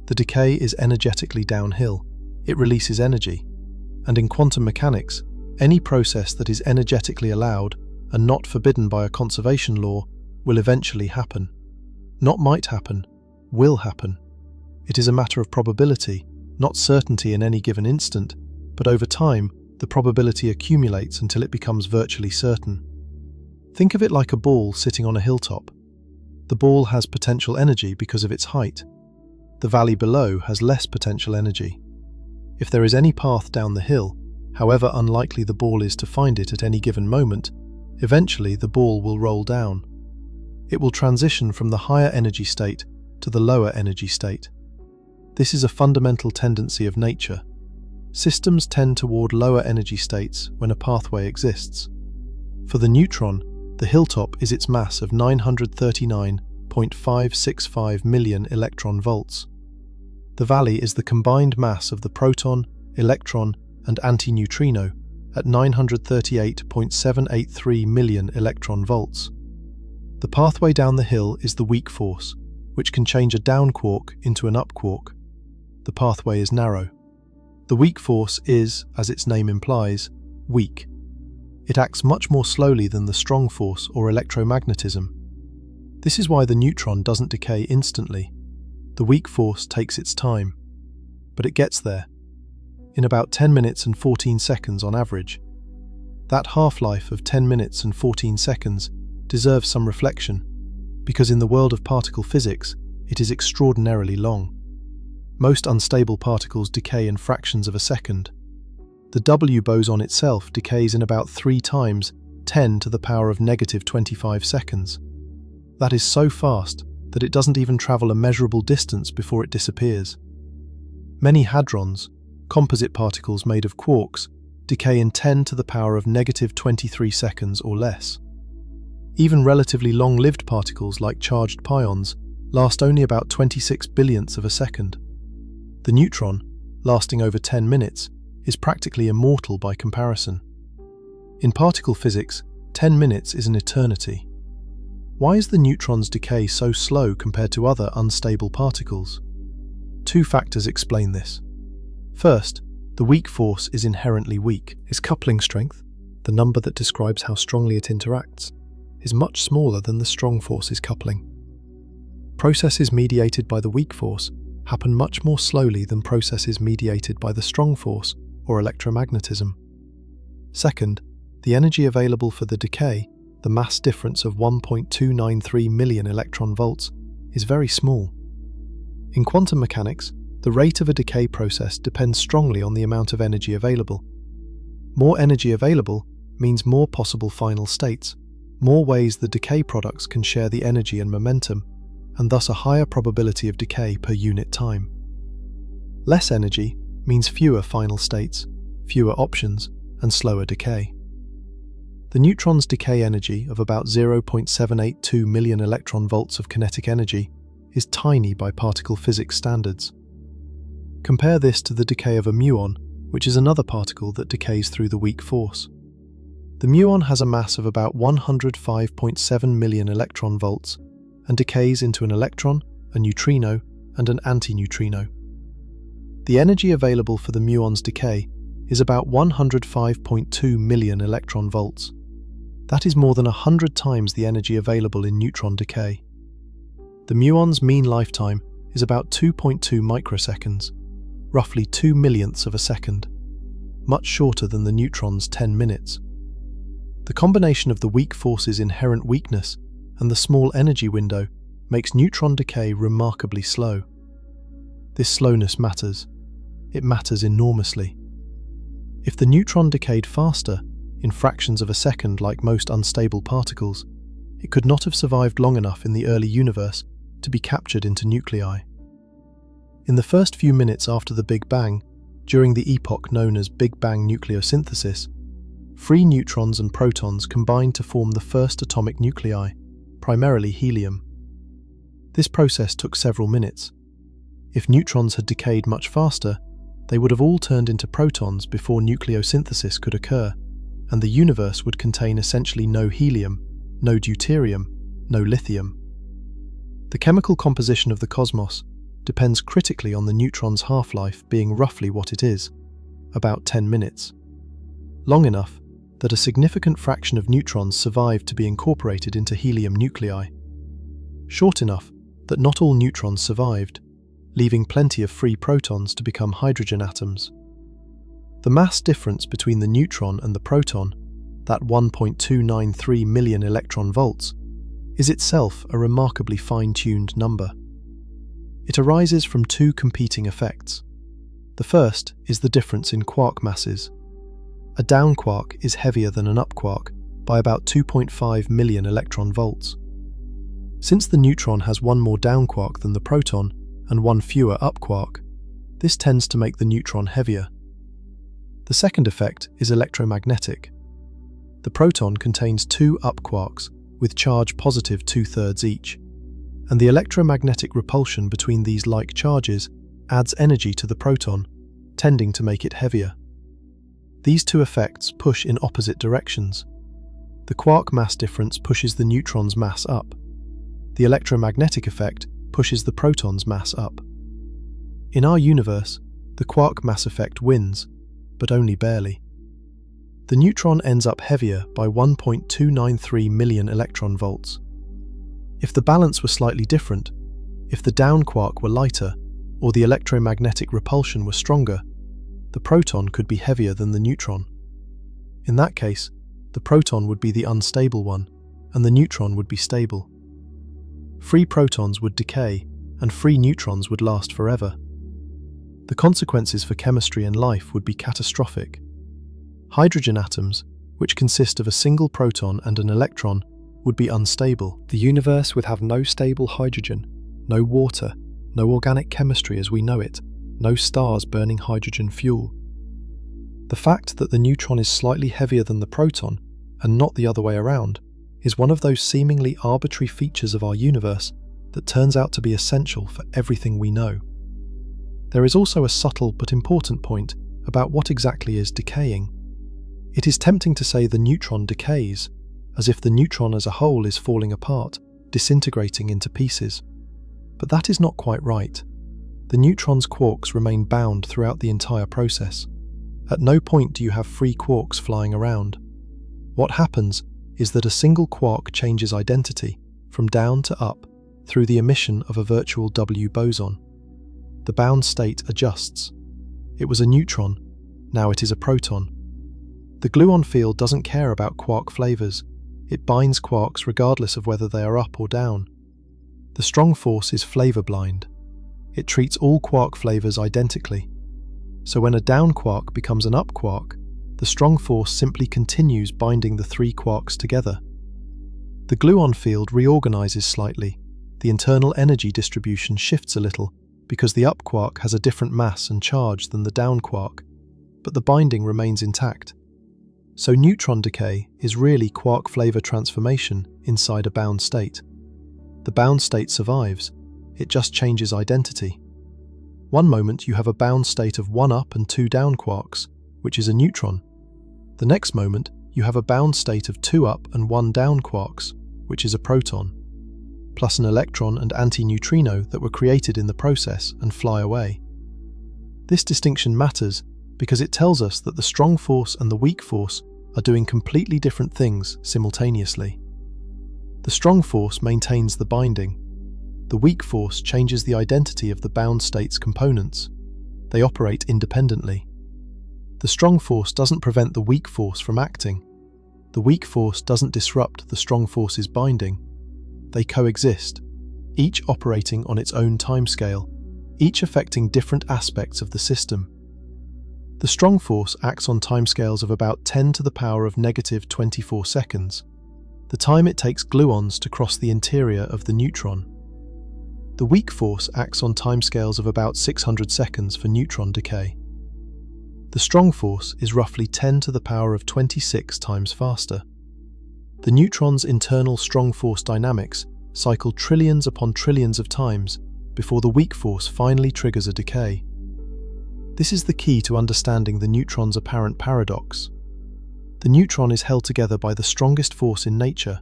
The decay is energetically downhill. It releases energy. And in quantum mechanics, any process that is energetically allowed and not forbidden by a conservation law will eventually happen. Not might happen, will happen. It is a matter of probability, not certainty in any given instant, but over time, the probability accumulates until it becomes virtually certain. Think of it like a ball sitting on a hilltop. The ball has potential energy because of its height. The valley below has less potential energy. If there is any path down the hill, however unlikely the ball is to find it at any given moment, eventually the ball will roll down. It will transition from the higher energy state to the lower energy state. This is a fundamental tendency of nature. Systems tend toward lower energy states when a pathway exists. For the neutron, the hilltop is its mass of 939.565 million electron-volts. The valley is the combined mass of the proton, electron, and antineutrino at 938.783 million electron-volts. The pathway down the hill is the weak force, which can change a down quark into an up quark. The pathway is narrow. The weak force is, as its name implies, weak. It acts much more slowly than the strong force or electromagnetism. This is why the neutron doesn't decay instantly. The weak force takes its time, but it gets there, in about 10 minutes and 14 seconds on average. That half-life of 10 minutes and 14 seconds deserves some reflection, because in the world of particle physics, it is extraordinarily long. Most unstable particles decay in fractions of a second. The W boson itself decays in about 3 times 10 to the power of negative 25 seconds. That is so fast that it doesn't even travel a measurable distance before it disappears. Many hadrons, composite particles made of quarks, decay in 10 to the power of negative 23 seconds or less. Even relatively long-lived particles like charged pions last only about 26 billionths of a second. The neutron, lasting over 10 minutes, is practically immortal by comparison. In particle physics, 10 minutes is an eternity. Why is the neutron's decay so slow compared to other unstable particles? 2 factors explain this. First, the weak force is inherently weak. Its coupling strength, the number that describes how strongly it interacts, is much smaller than the strong force's coupling. Processes mediated by the weak force happen much more slowly than processes mediated by the strong force or electromagnetism. Second, the energy available for the decay, the mass difference of 1.293 million electron-volts, is very small. In quantum mechanics, the rate of a decay process depends strongly on the amount of energy available. More energy available means more possible final states, more ways the decay products can share the energy and momentum, and thus a higher probability of decay per unit time. Less energy means fewer final states, fewer options, and slower decay. The neutron's decay energy of about 0.782 million electron-volts of kinetic energy is tiny by particle physics standards. Compare this to the decay of a muon, which is another particle that decays through the weak force. The muon has a mass of about 105.7 million electron-volts and decays into an electron, a neutrino, and an antineutrino. The energy available for the muon's decay is about 105.2 million electron-volts. That is more than 100 times the energy available in neutron decay. The muon's mean lifetime is about 2.2 microseconds, roughly 2 millionths of a second, much shorter than the neutron's 10 minutes. The combination of the weak force's inherent weakness and the small energy window makes neutron decay remarkably slow. This slowness matters. It matters enormously. If the neutron decayed faster, in fractions of a second like most unstable particles, it could not have survived long enough in the early universe to be captured into nuclei. In the first few minutes after the Big Bang, during the epoch known as Big Bang nucleosynthesis, Free neutrons and protons combine to form the first atomic nuclei, primarily helium. This process took several minutes. If neutrons had decayed much faster, they would have all turned into protons before nucleosynthesis could occur, and the universe would contain essentially no helium, no deuterium, no lithium. The chemical composition of the cosmos depends critically on the neutron's half-life being roughly what it is, about 10 minutes. Long enough that a significant fraction of neutrons survive to be incorporated into helium nuclei. Short enough that not all neutrons survived, leaving plenty of free protons to become hydrogen atoms. The mass difference between the neutron and the proton, that 1.293 million electron-volts, is itself a remarkably fine-tuned number. It arises from two competing effects. The first is the difference in quark masses. A down quark is heavier than an up quark by about 2.5 million electron-volts. Since the neutron has one more down quark than the proton and one fewer up quark, this tends to make the neutron heavier. The second effect is electromagnetic. The proton contains two up quarks with charge positive 2/3 each, and the electromagnetic repulsion between these like charges adds energy to the proton, tending to make it heavier. These two effects push in opposite directions. The quark mass difference pushes the neutron's mass up. The electromagnetic effect pushes the proton's mass up. In our universe, the quark mass effect wins, but only barely. The neutron ends up heavier by 1.293 million electron-volts. If the balance were slightly different, if the down quark were lighter, or the electromagnetic repulsion were stronger, the proton could be heavier than the neutron. In that case, the proton would be the unstable one, and the neutron would be stable. Free protons would decay, and free neutrons would last forever. The consequences for chemistry and life would be catastrophic. Hydrogen atoms, which consist of a single proton and an electron, would be unstable. The universe would have no stable hydrogen, no water, no organic chemistry as we know it, no stars burning hydrogen fuel. The fact that the neutron is slightly heavier than the proton, and not the other way around, is one of those seemingly arbitrary features of our universe that turns out to be essential for everything we know. There is also a subtle but important point about what exactly is decaying. It is tempting to say the neutron decays, as if the neutron as a whole is falling apart, disintegrating into pieces. But that is not quite right. The neutron's quarks remain bound throughout the entire process. At no point do you have free quarks flying around. What happens is that a single quark changes identity from down to up through the emission of a virtual W boson. The bound state adjusts. It was a neutron, now it is a proton. The gluon field doesn't care about quark flavors. It binds quarks regardless of whether they are up or down. The strong force is flavor blind. It treats all quark flavors identically. So when a down quark becomes an up quark, the strong force simply continues binding the three quarks together. The gluon field reorganizes slightly. The internal energy distribution shifts a little because the up quark has a different mass and charge than the down quark, but the binding remains intact. So neutron decay is really quark flavor transformation inside a bound state. The bound state survives, it just changes identity. One moment you have a bound state of 1 up and 2 down quarks, which is a neutron. The next moment you have a bound state of 2 up and 1 down quarks, which is a proton, plus an electron and antineutrino that were created in the process and fly away. This distinction matters because it tells us that the strong force and the weak force are doing completely different things simultaneously. The strong force maintains the binding. The weak force changes the identity of the bound state's components. They operate independently. The strong force doesn't prevent the weak force from acting. The weak force doesn't disrupt the strong force's binding. They coexist, each operating on its own timescale, each affecting different aspects of the system. The strong force acts on timescales of about 10 to the power of negative 24 seconds, the time it takes gluons to cross the interior of the neutron. The weak force acts on timescales of about 600 seconds for neutron decay. The strong force is roughly 10 to the power of 26 times faster. The neutron's internal strong force dynamics cycle trillions upon trillions of times before the weak force finally triggers a decay. This is the key to understanding the neutron's apparent paradox. The neutron is held together by the strongest force in nature,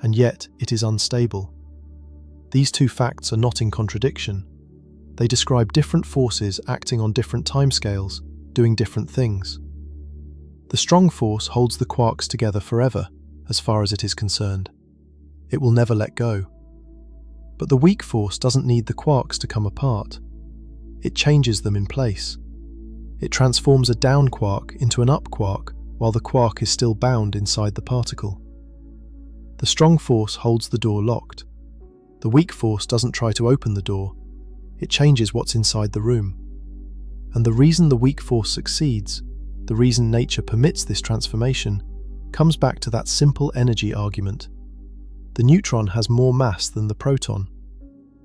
and yet it is unstable. These two facts are not in contradiction. They describe different forces acting on different timescales, doing different things. The strong force holds the quarks together forever, as far as it is concerned. It will never let go. But the weak force doesn't need the quarks to come apart. It changes them in place. It transforms a down quark into an up quark while the quark is still bound inside the particle. The strong force holds the door locked. The weak force doesn't try to open the door. It changes what's inside the room. And the reason the weak force succeeds, the reason nature permits this transformation, comes back to that simple energy argument. The neutron has more mass than the proton.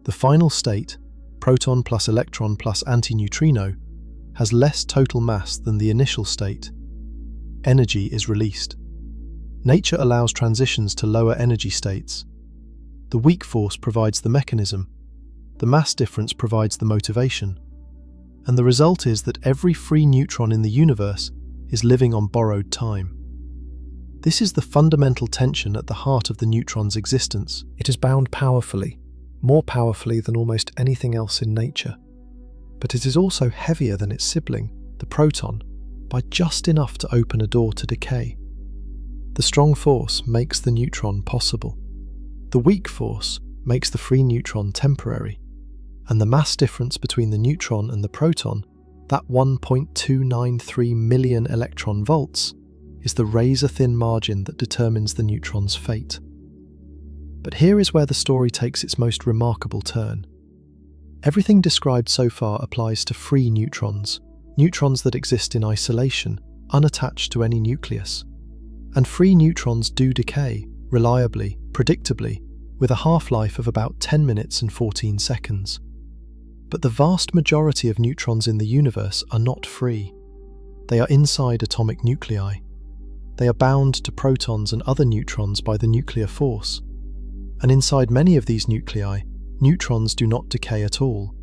The final state, proton plus electron plus antineutrino, has less total mass than the initial state. Energy is released. Nature allows transitions to lower energy states. The weak force provides the mechanism. The mass difference provides the motivation. And the result is that every free neutron in the universe is living on borrowed time. This is the fundamental tension at the heart of the neutron's existence. It is bound powerfully, more powerfully than almost anything else in nature. But it is also heavier than its sibling, the proton, by just enough to open a door to decay. The strong force makes the neutron possible. The weak force makes the free neutron temporary. And the mass difference between the neutron and the proton, that 1.293 million electron-volts, is the razor-thin margin that determines the neutron's fate. But here is where the story takes its most remarkable turn. Everything described so far applies to free neutrons, neutrons that exist in isolation, unattached to any nucleus. And free neutrons do decay, reliably, predictably, with a half-life of about 10 minutes and 14 seconds. But the vast majority of neutrons in the universe are not free. They are inside atomic nuclei. They are bound to protons and other neutrons by the nuclear force. And inside many of these nuclei, neutrons do not decay at all.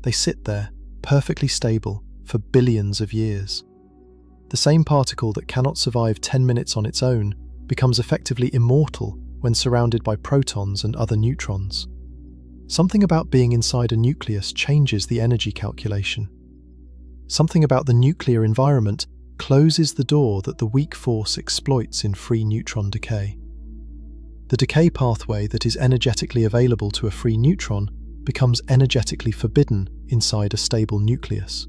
They sit there, perfectly stable, for billions of years. The same particle that cannot survive 10 minutes on its own becomes effectively immortal when surrounded by protons and other neutrons. Something about being inside a nucleus changes the energy calculation. Something about the nuclear environment closes the door that the weak force exploits in free neutron decay. The decay pathway that is energetically available to a free neutron becomes energetically forbidden inside a stable nucleus.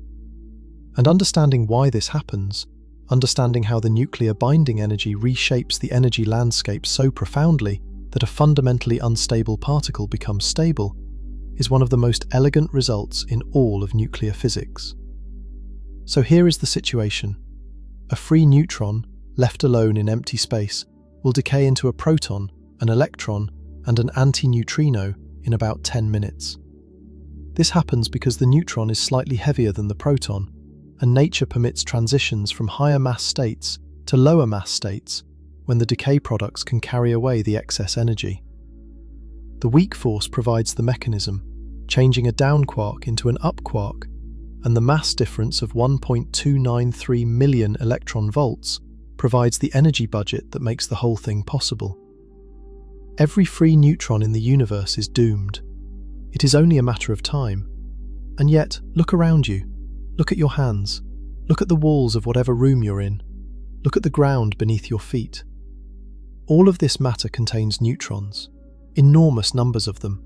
And understanding why this happens, understanding how the nuclear binding energy reshapes the energy landscape so profoundly that a fundamentally unstable particle becomes stable, is one of the most elegant results in all of nuclear physics. So here is the situation. A free neutron, left alone in empty space, will decay into a proton, an electron, and an antineutrino in about 10 minutes. This happens because the neutron is slightly heavier than the proton, and nature permits transitions from higher mass states to lower mass states when the decay products can carry away the excess energy. The weak force provides the mechanism, changing a down quark into an up quark, and the mass difference of 1.293 million electron-volts provides the energy budget that makes the whole thing possible. Every free neutron in the universe is doomed. It is only a matter of time. And yet, look around you. Look at your hands. Look at the walls of whatever room you're in. Look at the ground beneath your feet. All of this matter contains neutrons, enormous numbers of them.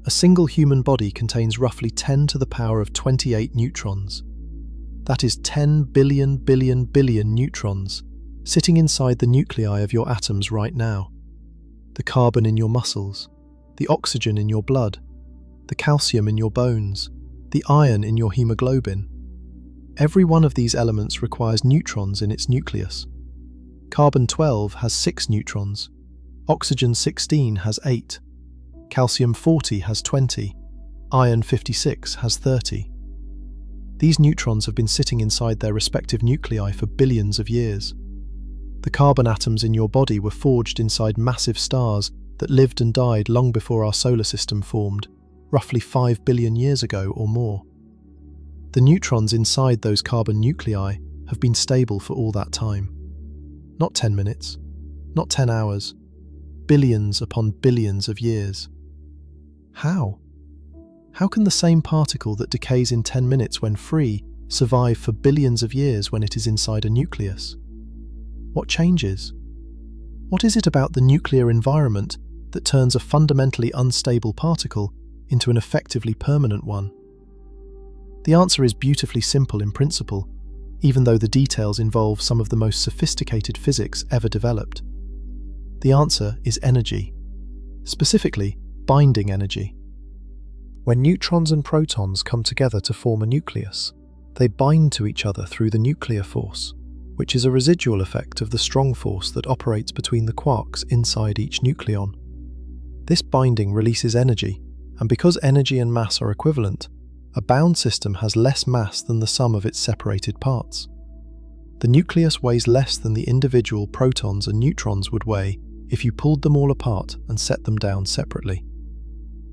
A single human body contains roughly 10 to the power of 28 neutrons. That is 10 billion neutrons sitting inside the nuclei of your atoms right now. The carbon in your muscles, the oxygen in your blood, the calcium in your bones, the iron in your hemoglobin. Every one of these elements requires neutrons in its nucleus. Carbon-12 has 6 neutrons, oxygen-16 has 8, calcium-40 has 20, iron-56 has 30. These neutrons have been sitting inside their respective nuclei for billions of years. The carbon atoms in your body were forged inside massive stars that lived and died long before our solar system formed, roughly 5 billion years ago or more. The neutrons inside those carbon nuclei have been stable for all that time. Not 10 minutes, not 10 hours, billions upon billions of years. How? How can the same particle that decays in 10 minutes when free survive for billions of years when it is inside a nucleus? What changes? What is it about the nuclear environment that turns a fundamentally unstable particle into an effectively permanent one? The answer is beautifully simple in principle, even though the details involve some of the most sophisticated physics ever developed. The answer is energy, specifically binding energy. When neutrons and protons come together to form a nucleus, they bind to each other through the nuclear force, which is a residual effect of the strong force that operates between the quarks inside each nucleon. This binding releases energy, and because energy and mass are equivalent, a bound system has less mass than the sum of its separated parts. The nucleus weighs less than the individual protons and neutrons would weigh if you pulled them all apart and set them down separately.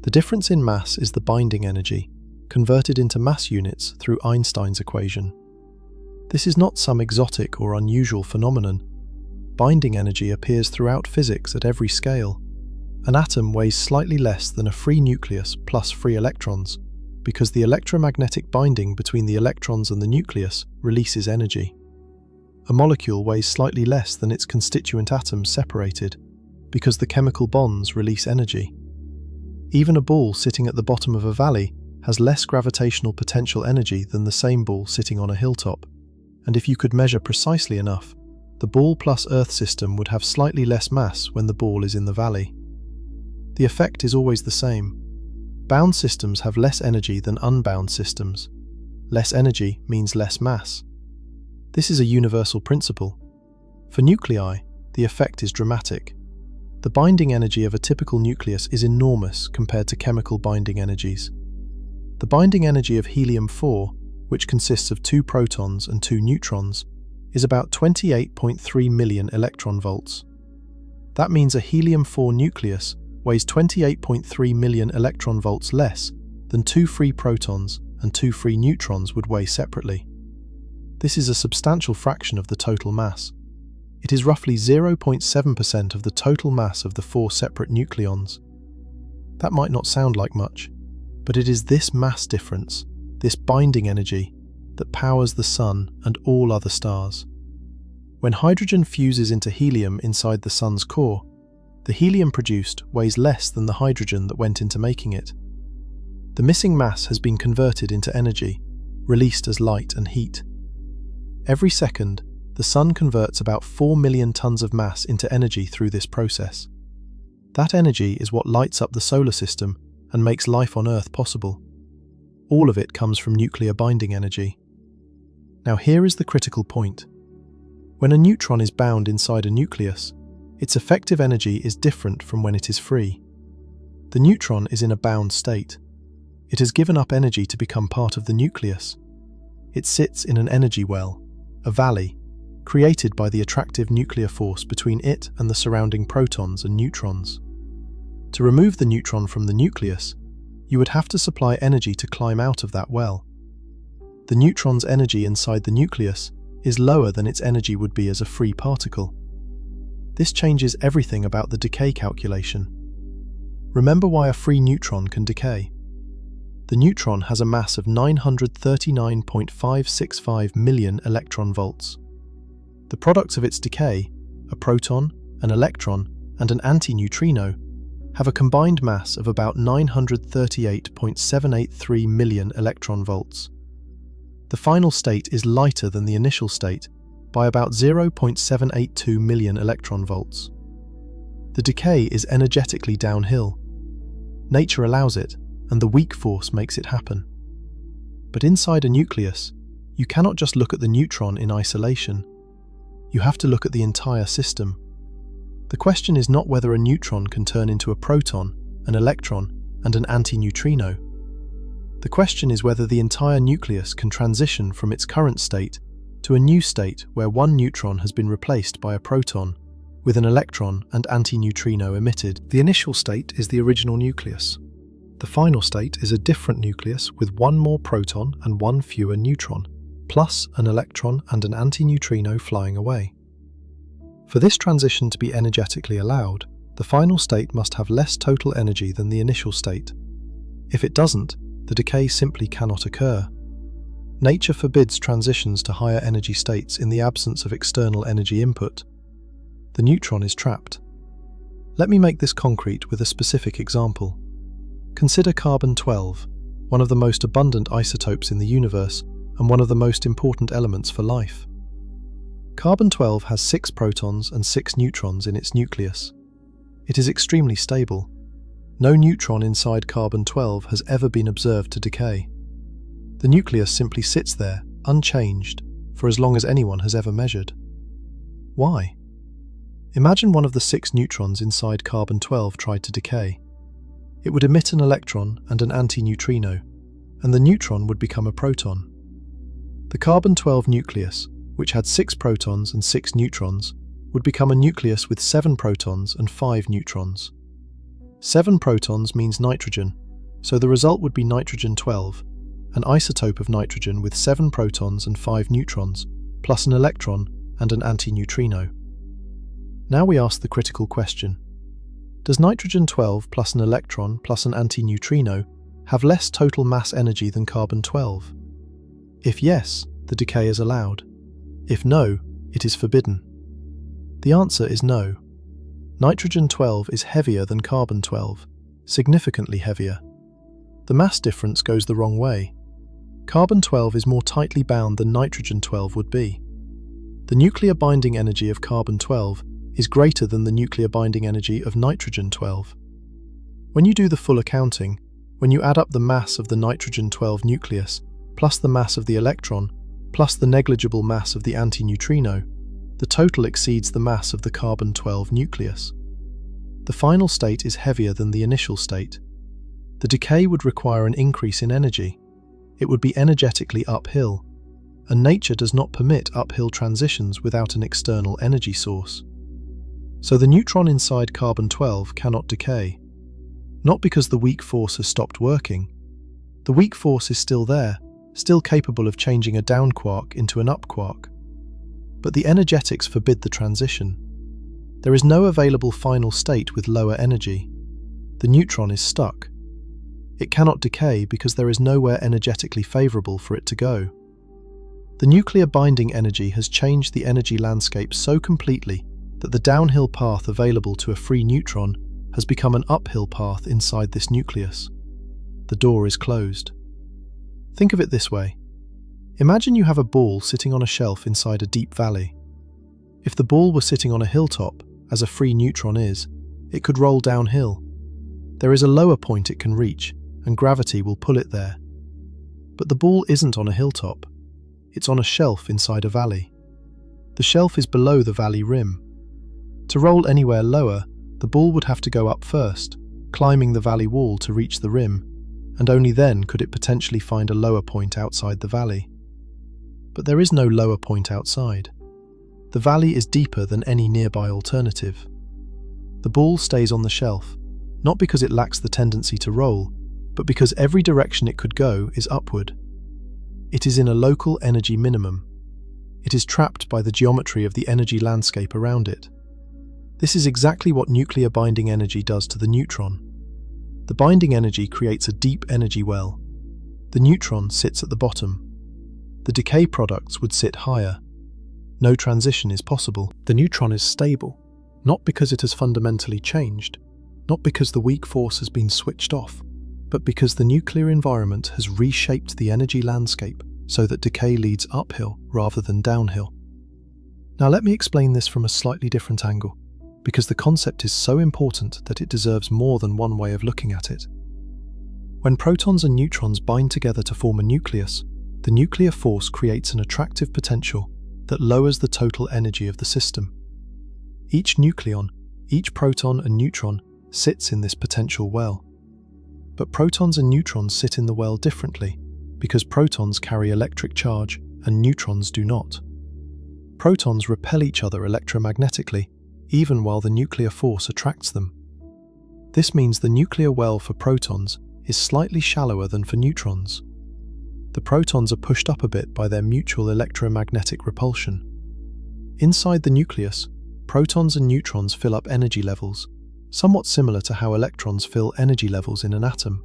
The difference in mass is the binding energy, converted into mass units through Einstein's equation. This is not some exotic or unusual phenomenon. Binding energy appears throughout physics at every scale. An atom weighs slightly less than a free nucleus plus free electrons, because the electromagnetic binding between the electrons and the nucleus releases energy. A molecule weighs slightly less than its constituent atoms separated, because the chemical bonds release energy. Even a ball sitting at the bottom of a valley has less gravitational potential energy than the same ball sitting on a hilltop, and if you could measure precisely enough, the ball plus Earth system would have slightly less mass when the ball is in the valley. The effect is always the same. Bound systems have less energy than unbound systems. Less energy means less mass. This is a universal principle. For nuclei, the effect is dramatic. The binding energy of a typical nucleus is enormous compared to chemical binding energies. The binding energy of helium-4, which consists of 2 protons and 2 neutrons, is about 28.3 million electron-volts. That means a helium-4 nucleus weighs 28.3 million electron-volts less than 2 free protons and 2 free neutrons would weigh separately. This is a substantial fraction of the total mass. It is roughly 0.7% of the total mass of the 4 separate nucleons. That might not sound like much, but it is this mass difference, this binding energy, that powers the Sun and all other stars. When hydrogen fuses into helium inside the Sun's core, the helium produced weighs less than the hydrogen that went into making it. The missing mass has been converted into energy, released as light and heat. Every second, the Sun converts about 4 million tons of mass into energy through this process. That energy is what lights up the solar system and makes life on Earth possible. All of it comes from nuclear binding energy. Now here is the critical point. When a neutron is bound inside a nucleus, its effective energy is different from when it is free. The neutron is in a bound state. It has given up energy to become part of the nucleus. It sits in an energy well, a valley, created by the attractive nuclear force between it and the surrounding protons and neutrons. To remove the neutron from the nucleus, you would have to supply energy to climb out of that well. The neutron's energy inside the nucleus is lower than its energy would be as a free particle. This changes everything about the decay calculation. Remember why a free neutron can decay. The neutron has a mass of 939.565 million electron-volts. The products of its decay, a proton, an electron, and an antineutrino, have a combined mass of about 938.783 million electron-volts. The final state is lighter than the initial state by about 0.782 million electron-volts. The decay is energetically downhill. Nature allows it, and the weak force makes it happen. But inside a nucleus, you cannot just look at the neutron in isolation. You have to look at the entire system. The question is not whether a neutron can turn into a proton, an electron, and an antineutrino. The The question is whether the entire nucleus can transition from its current state to a new state where one neutron has been replaced by a proton, with an electron and antineutrino emitted. The initial state is the original nucleus. The final state is a different nucleus with one more proton and one fewer neutron, plus an electron and an antineutrino flying away. For this transition to be energetically allowed, the final state must have less total energy than the initial state. If it doesn't, the decay simply cannot occur. Nature forbids transitions to higher energy states in the absence of external energy input. The neutron is trapped. Let me make this concrete with a specific example. Consider carbon-12, one of the most abundant isotopes in the universe and one of the most important elements for life. Carbon-12 has 6 protons and 6 neutrons in its nucleus. It is extremely stable. No neutron inside carbon-12 has ever been observed to decay. The nucleus simply sits there, unchanged, for as long as anyone has ever measured. Why? Imagine one of the 6 neutrons inside carbon-12 tried to decay. It would emit an electron and an antineutrino, and the neutron would become a proton. The carbon-12 nucleus, which had 6 protons and 6 neutrons, would become a nucleus with 7 protons and 5 neutrons. 7 protons means nitrogen, so the result would be nitrogen-12, an isotope of nitrogen with 7 protons and 5 neutrons, plus an electron and an antineutrino. Now we ask the critical question. Does nitrogen-12 plus an electron plus an antineutrino have less total mass energy than carbon-12? If yes, the decay is allowed. If no, it is forbidden. The answer is no. Nitrogen-12 is heavier than carbon-12, significantly heavier. The mass difference goes the wrong way. Carbon-12 is more tightly bound than nitrogen-12 would be. The nuclear binding energy of carbon-12 is greater than the nuclear binding energy of nitrogen-12. When you do the full accounting, when you add up the mass of the nitrogen-12 nucleus, plus the mass of the electron, plus the negligible mass of the antineutrino, the total exceeds the mass of the carbon-12 nucleus. The final state is heavier than the initial state. The decay would require an increase in energy. It would be energetically uphill, and nature does not permit uphill transitions without an external energy source. So the neutron inside carbon-12 cannot decay. Not because the weak force has stopped working. The weak force is still there, still capable of changing a down quark into an up quark. But the energetics forbid the transition. There is no available final state with lower energy. The neutron is stuck. It cannot decay because there is nowhere energetically favourable for it to go. The nuclear binding energy has changed the energy landscape so completely that the downhill path available to a free neutron has become an uphill path inside this nucleus. The door is closed. Think of it this way. Imagine you have a ball sitting on a shelf inside a deep valley. If the ball were sitting on a hilltop, as a free neutron is, it could roll downhill. There is a lower point it can reach, and gravity will pull it there. But the ball isn't on a hilltop. It's on a shelf inside a valley. The shelf is below the valley rim. To roll anywhere lower, the ball would have to go up first, climbing the valley wall to reach the rim, and only then could it potentially find a lower point outside the valley. But there is no lower point outside. The valley is deeper than any nearby alternative. The ball stays on the shelf, not because it lacks the tendency to roll, but because every direction it could go is upward. It is in a local energy minimum. It is trapped by the geometry of the energy landscape around it. This is exactly what nuclear binding energy does to the neutron. The binding energy creates a deep energy well. The neutron sits at the bottom. The decay products would sit higher. No transition is possible. The neutron is stable, not because it has fundamentally changed, not because the weak force has been switched off, but because the nuclear environment has reshaped the energy landscape so that decay leads uphill rather than downhill. Now let me explain this from a slightly different angle, because the concept is so important that it deserves more than one way of looking at it. When protons and neutrons bind together to form a nucleus, the nuclear force creates an attractive potential that lowers the total energy of the system. Each nucleon, each proton and neutron sits in this potential well. But protons and neutrons sit in the well differently, because protons carry electric charge and neutrons do not. Protons repel each other electromagnetically, even while the nuclear force attracts them. This means the nuclear well for protons is slightly shallower than for neutrons. The protons are pushed up a bit by their mutual electromagnetic repulsion. Inside the nucleus, protons and neutrons fill up energy levels, somewhat similar to how electrons fill energy levels in an atom.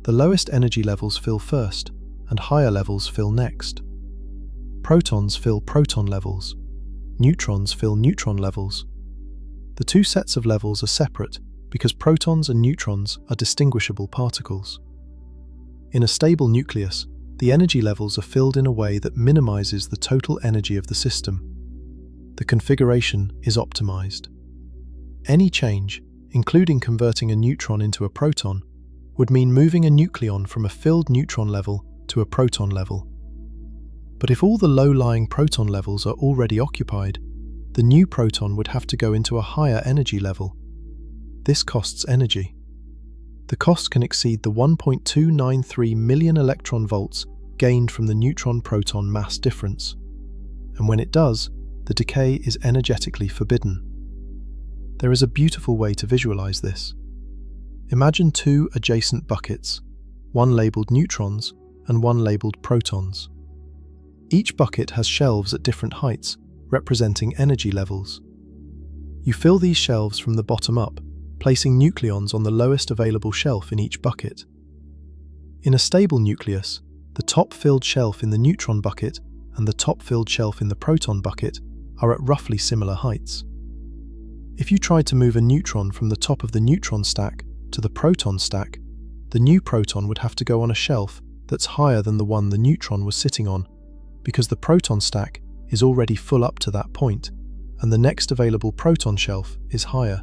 The lowest energy levels fill first, and higher levels fill next. Protons fill proton levels. Neutrons fill neutron levels. The two sets of levels are separate because protons and neutrons are distinguishable particles. In a stable nucleus, the energy levels are filled in a way that minimizes the total energy of the system. The configuration is optimized. Any change, including converting a neutron into a proton, would mean moving a nucleon from a filled neutron level to a proton level. But if all the low-lying proton levels are already occupied, the new proton would have to go into a higher energy level. This costs energy. The cost can exceed the 1.293 million electron-volts gained from the neutron-proton mass difference. And when it does, the decay is energetically forbidden. There is a beautiful way to visualize this. Imagine two adjacent buckets, one labeled neutrons and one labeled protons. Each bucket has shelves at different heights, representing energy levels. You fill these shelves from the bottom up, placing nucleons on the lowest available shelf in each bucket. In a stable nucleus, the top-filled shelf in the neutron bucket and the top-filled shelf in the proton bucket are at roughly similar heights. If you tried to move a neutron from the top of the neutron stack to the proton stack, the new proton would have to go on a shelf that's higher than the one the neutron was sitting on, because the proton stack is already full up to that point, and the next available proton shelf is higher.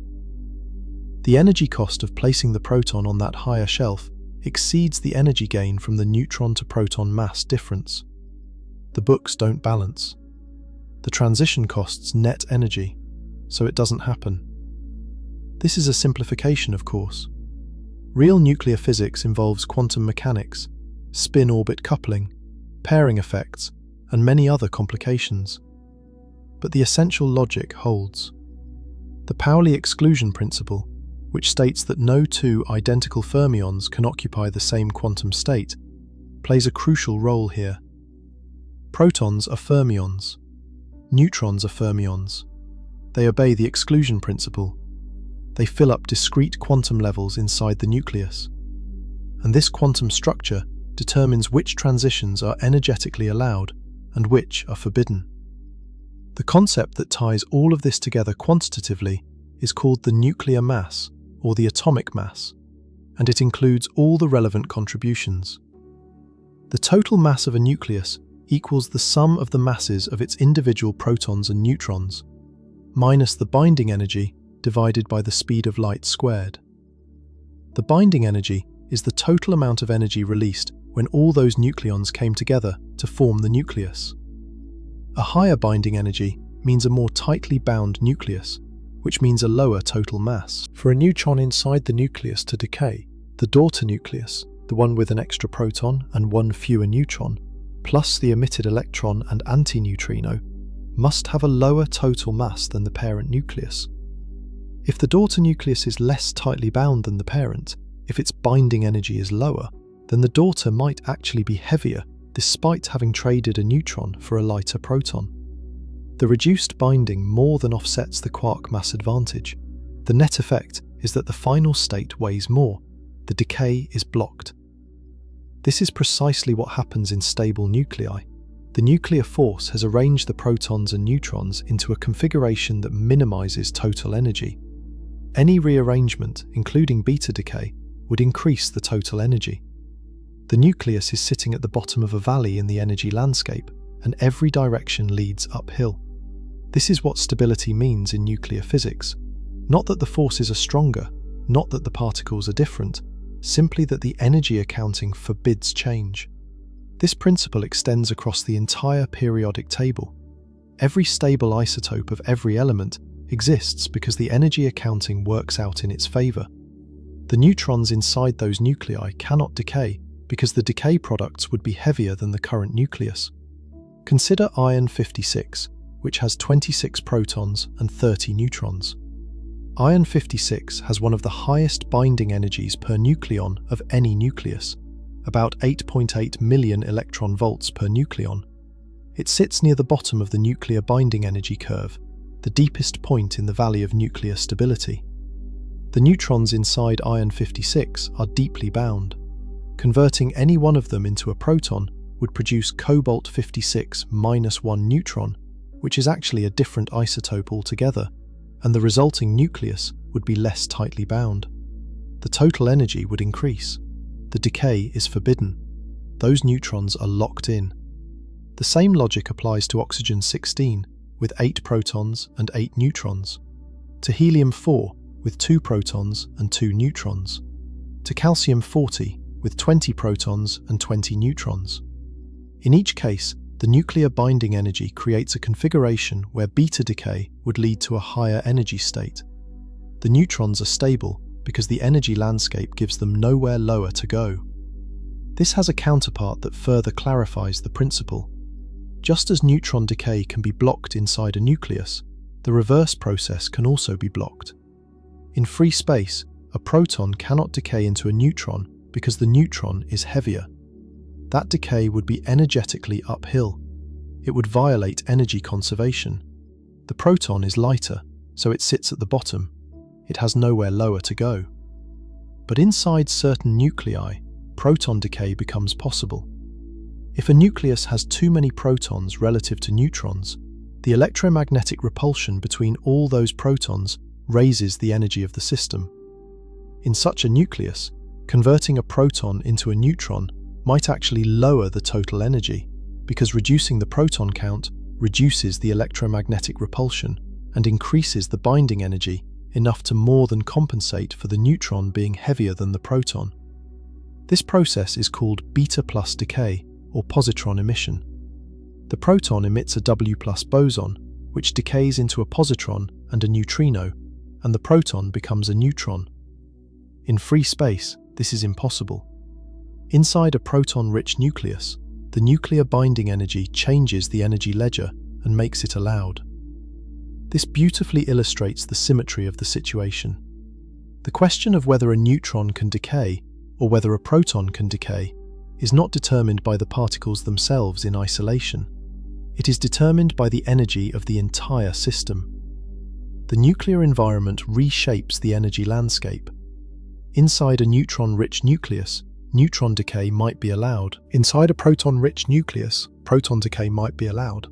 The energy cost of placing the proton on that higher shelf exceeds the energy gain from the neutron to proton mass difference. The books don't balance. The transition costs net energy, so it doesn't happen. This is a simplification, of course. Real nuclear physics involves quantum mechanics, spin-orbit coupling, pairing effects, and many other complications. But the essential logic holds. The Pauli exclusion principle, which states that no two identical fermions can occupy the same quantum state, plays a crucial role here. Protons are fermions. Neutrons are fermions. They obey the exclusion principle. They fill up discrete quantum levels inside the nucleus. And this quantum structure determines which transitions are energetically allowed and which are forbidden. The concept that ties all of this together quantitatively is called the nuclear mass, or the atomic mass, and it includes all the relevant contributions. The total mass of a nucleus equals the sum of the masses of its individual protons and neutrons, minus the binding energy divided by the speed of light squared. The binding energy is the total amount of energy released when all those nucleons came together to form the nucleus. A higher binding energy means a more tightly bound nucleus, which means a lower total mass. For a neutron inside the nucleus to decay, the daughter nucleus, the one with an extra proton and one fewer neutron, plus the emitted electron and antineutrino, must have a lower total mass than the parent nucleus. If the daughter nucleus is less tightly bound than the parent, if its binding energy is lower, then the daughter might actually be heavier despite having traded a neutron for a lighter proton. The reduced binding more than offsets the quark mass advantage. The net effect is that the final state weighs more. The decay is blocked. This is precisely what happens in stable nuclei. The nuclear force has arranged the protons and neutrons into a configuration that minimizes total energy. Any rearrangement, including beta decay, would increase the total energy. The nucleus is sitting at the bottom of a valley in the energy landscape, and every direction leads uphill. This is what stability means in nuclear physics. Not that the forces are stronger, not that the particles are different, simply that the energy accounting forbids change. This principle extends across the entire periodic table. Every stable isotope of every element exists because the energy accounting works out in its favor. The neutrons inside those nuclei cannot decay because the decay products would be heavier than the current nucleus. Consider iron 56, which has 26 protons and 30 neutrons. Iron 56 has one of the highest binding energies per nucleon of any nucleus, about 8.8 million electron-volts per nucleon. It sits near the bottom of the nuclear binding energy curve, the deepest point in the valley of nuclear stability. The neutrons inside iron 56 are deeply bound. Converting any one of them into a proton would produce cobalt 56-1 neutron, which is actually a different isotope altogether, and the resulting nucleus would be less tightly bound. The total energy would increase. The decay is forbidden. Those neutrons are locked in. The same logic applies to oxygen-16, with 8 protons and 8 neutrons, to helium-4, with 2 protons and 2 neutrons, to calcium-40, with 20 protons and 20 neutrons. In each case, the nuclear binding energy creates a configuration where beta decay would lead to a higher energy state. The neutrons are stable because the energy landscape gives them nowhere lower to go. This has a counterpart that further clarifies the principle. Just as neutron decay can be blocked inside a nucleus, the reverse process can also be blocked. In free space, a proton cannot decay into a neutron because the neutron is heavier. That decay would be energetically uphill. It would violate energy conservation. The proton is lighter, so it sits at the bottom. It has nowhere lower to go. But inside certain nuclei, proton decay becomes possible. If a nucleus has too many protons relative to neutrons, the electromagnetic repulsion between all those protons raises the energy of the system. In such a nucleus, converting a proton into a neutron might actually lower the total energy, because reducing the proton count reduces the electromagnetic repulsion and increases the binding energy enough to more than compensate for the neutron being heavier than the proton. This process is called beta plus decay, or positron emission. The proton emits a W+ boson, which decays into a positron and a neutrino, and the proton becomes a neutron. In free space, this is impossible. Inside a proton-rich nucleus, the nuclear binding energy changes the energy ledger and makes it allowed. This beautifully illustrates the symmetry of the situation. The question of whether a neutron can decay or whether a proton can decay is not determined by the particles themselves in isolation. It is determined by the energy of the entire system. The nuclear environment reshapes the energy landscape. Inside a neutron-rich nucleus, neutron decay might be allowed. Inside a proton-rich nucleus, proton decay might be allowed.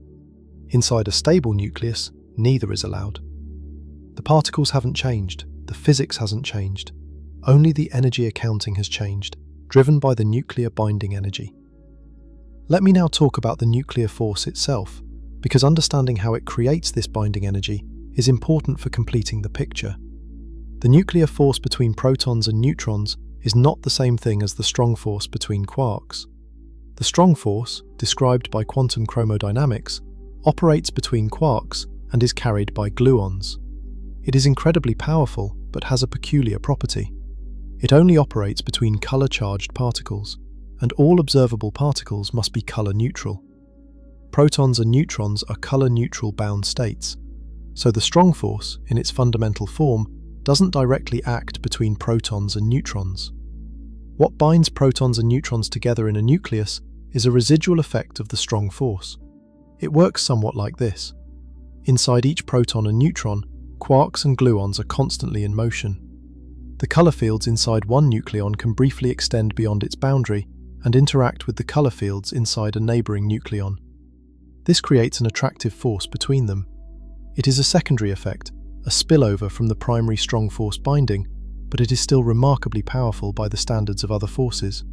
Inside a stable nucleus, neither is allowed. The particles haven't changed, the physics hasn't changed. Only the energy accounting has changed, driven by the nuclear binding energy. Let me now talk about the nuclear force itself, because understanding how it creates this binding energy is important for completing the picture. The nuclear force between protons and neutrons is not the same thing as the strong force between quarks. The strong force, described by quantum chromodynamics, operates between quarks and is carried by gluons. It is incredibly powerful, but has a peculiar property. It only operates between color-charged particles, and all observable particles must be color-neutral. Protons and neutrons are color-neutral bound states, so the strong force, in its fundamental form, doesn't directly act between protons and neutrons. What binds protons and neutrons together in a nucleus is a residual effect of the strong force. It works somewhat like this. Inside each proton and neutron, quarks and gluons are constantly in motion. The color fields inside one nucleon can briefly extend beyond its boundary and interact with the color fields inside a neighboring nucleon. This creates an attractive force between them. It is a secondary effect, a spillover from the primary strong force binding, but it is still remarkably powerful by the standards of other forces.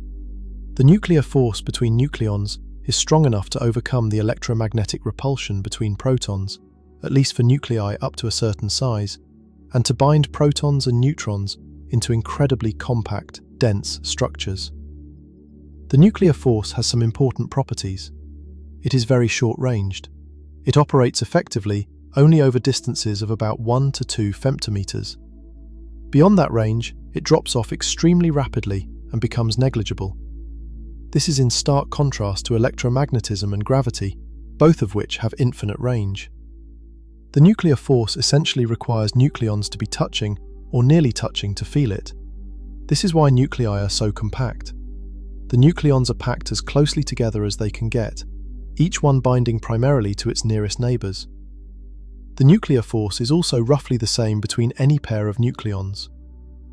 The nuclear force between nucleons is strong enough to overcome the electromagnetic repulsion between protons, at least for nuclei up to a certain size, and to bind protons and neutrons into incredibly compact, dense structures. The nuclear force has some important properties. It is very short-ranged. It operates effectively only over distances of about 1 to 2 femtometers. Beyond that range, it drops off extremely rapidly and becomes negligible. This is in stark contrast to electromagnetism and gravity, both of which have infinite range. The nuclear force essentially requires nucleons to be touching or nearly touching to feel it. This is why nuclei are so compact. The nucleons are packed as closely together as they can get, each one binding primarily to its nearest neighbours. The nuclear force is also roughly the same between any pair of nucleons.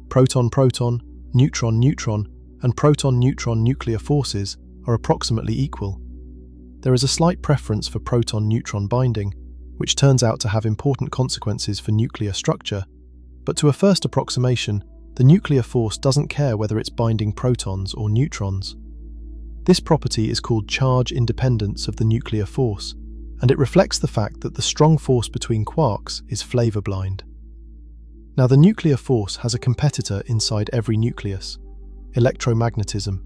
Proton-proton, neutron-neutron, and proton-neutron nuclear forces are approximately equal. There is a slight preference for proton-neutron binding, which turns out to have important consequences for nuclear structure, but to a first approximation, the nuclear force doesn't care whether it's binding protons or neutrons. This property is called charge independence of the nuclear force, and it reflects the fact that the strong force between quarks is flavor blind. Now, the nuclear force has a competitor inside every nucleus: electromagnetism.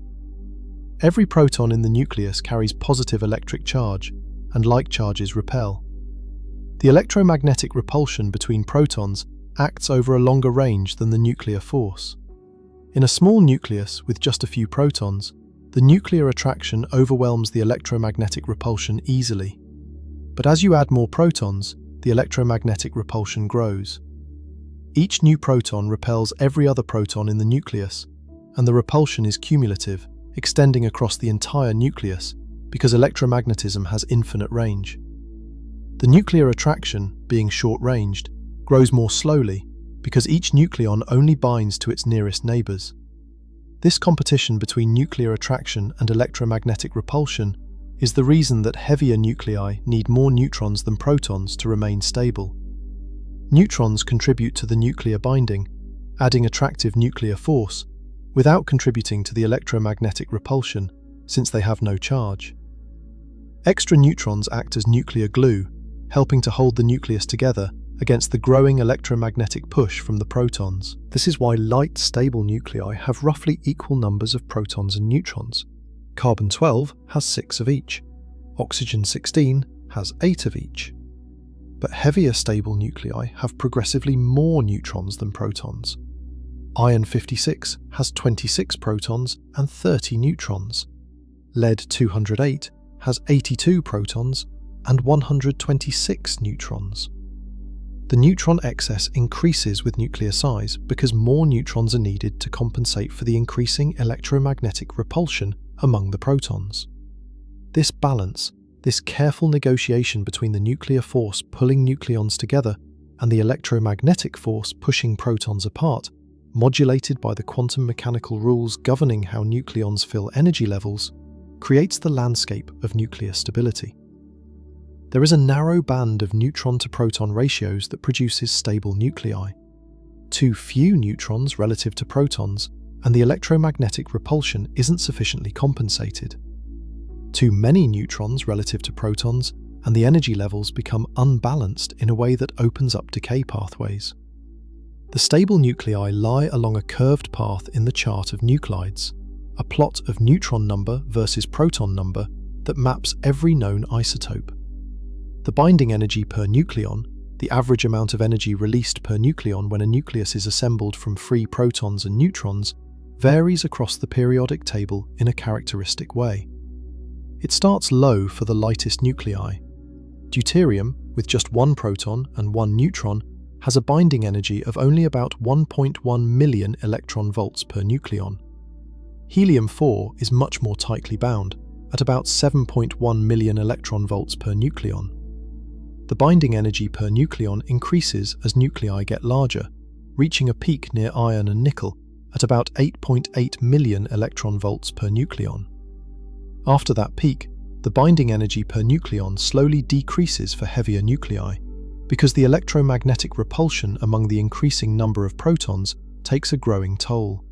Every proton in the nucleus carries positive electric charge, and like charges repel. The electromagnetic repulsion between protons acts over a longer range than the nuclear force. In a small nucleus with just a few protons, the nuclear attraction overwhelms the electromagnetic repulsion easily. But as you add more protons, the electromagnetic repulsion grows. Each new proton repels every other proton in the nucleus, and the repulsion is cumulative, extending across the entire nucleus, because electromagnetism has infinite range. The nuclear attraction, being short-ranged, grows more slowly because each nucleon only binds to its nearest neighbours. This competition between nuclear attraction and electromagnetic repulsion is the reason that heavier nuclei need more neutrons than protons to remain stable. Neutrons contribute to the nuclear binding, adding attractive nuclear force, without contributing to the electromagnetic repulsion, since they have no charge. Extra neutrons act as nuclear glue, helping to hold the nucleus together against the growing electromagnetic push from the protons. This is why light, stable nuclei have roughly equal numbers of protons and neutrons. Carbon-12 has 6 of each. Oxygen-16 has 8 of each. But heavier stable nuclei have progressively more neutrons than protons. Iron-56 has 26 protons and 30 neutrons. Lead-208 has 82 protons and 126 neutrons. The neutron excess increases with nuclear size because more neutrons are needed to compensate for the increasing electromagnetic repulsion among the protons. This balance, this careful negotiation between the nuclear force pulling nucleons together and the electromagnetic force pushing protons apart, modulated by the quantum mechanical rules governing how nucleons fill energy levels, creates the landscape of nuclear stability. There is a narrow band of neutron to proton ratios that produces stable nuclei. Too few neutrons relative to protons, and the electromagnetic repulsion isn't sufficiently compensated. Too many neutrons relative to protons, and the energy levels become unbalanced in a way that opens up decay pathways. The stable nuclei lie along a curved path in the chart of nuclides, a plot of neutron number versus proton number that maps every known isotope. The binding energy per nucleon, the average amount of energy released per nucleon when a nucleus is assembled from free protons and neutrons, varies across the periodic table in a characteristic way. It starts low for the lightest nuclei. Deuterium, with just 1 proton and 1 neutron, has a binding energy of only about 1.1 million electron-volts per nucleon. Helium-4 is much more tightly bound, at about 7.1 million electron-volts per nucleon. The binding energy per nucleon increases as nuclei get larger, reaching a peak near iron and nickel at about 8.8 million electron-volts per nucleon. After that peak, the binding energy per nucleon slowly decreases for heavier nuclei, because the electromagnetic repulsion among the increasing number of protons takes a growing toll.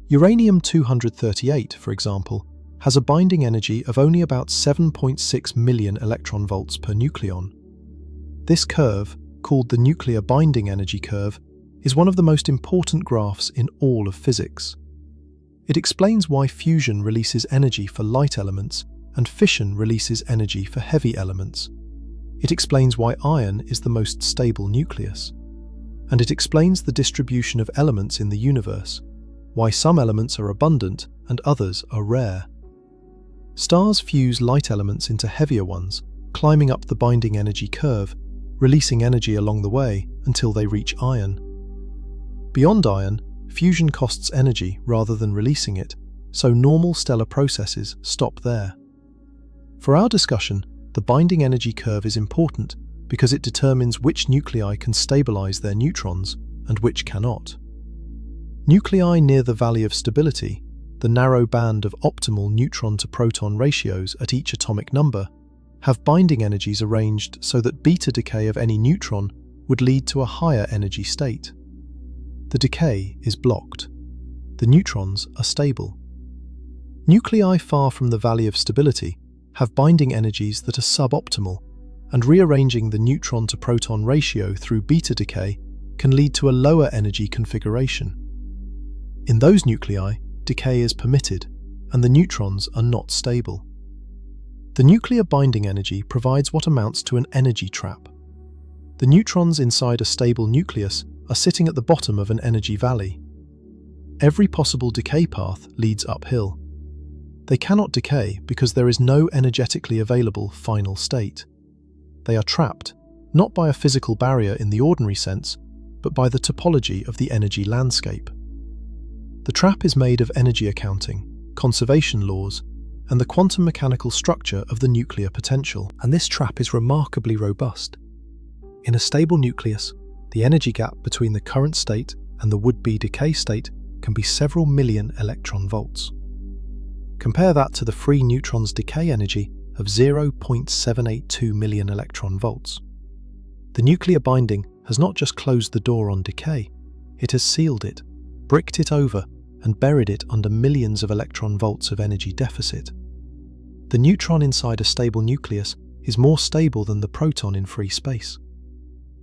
Uranium-238, for example, has a binding energy of only about 7.6 million electron-volts per nucleon. This curve, called the nuclear binding energy curve, is one of the most important graphs in all of physics. It explains why fusion releases energy for light elements and fission releases energy for heavy elements. It explains why iron is the most stable nucleus. and it explains the distribution of elements in the universe, why some elements are abundant and others are rare. Stars fuse light elements into heavier ones, climbing up the binding energy curve, releasing energy along the way until they reach iron. Beyond iron, fusion costs energy rather than releasing it, so normal stellar processes stop there. For our discussion, the binding energy curve is important because it determines which nuclei can stabilize their neutrons and which cannot. Nuclei near the valley of stability, the narrow band of optimal neutron-to-proton ratios at each atomic number, have binding energies arranged so that beta decay of any neutron would lead to a higher energy state. The decay is blocked. The neutrons are stable. Nuclei far from the valley of stability have binding energies that are suboptimal, and rearranging the neutron-to-proton ratio through beta decay can lead to a lower energy configuration. In those nuclei, decay is permitted, and the neutrons are not stable. The nuclear binding energy provides what amounts to an energy trap. The neutrons inside a stable nucleus are sitting at the bottom of an energy valley. Every possible decay path leads uphill. They cannot decay because there is no energetically available final state. They are trapped, not by a physical barrier in the ordinary sense, but by the topology of the energy landscape. The trap is made of energy accounting, conservation laws, and the quantum mechanical structure of the nuclear potential, and this trap is remarkably robust. In a stable nucleus, the energy gap between the current state and the would-be decay state can be several million electron-volts. Compare that to the free neutron's decay energy of 0.782 million electron-volts. The nuclear binding has not just closed the door on decay, it has sealed it, bricked it over, and buried it under millions of electron-volts of energy deficit. The neutron inside a stable nucleus is more stable than the proton in free space.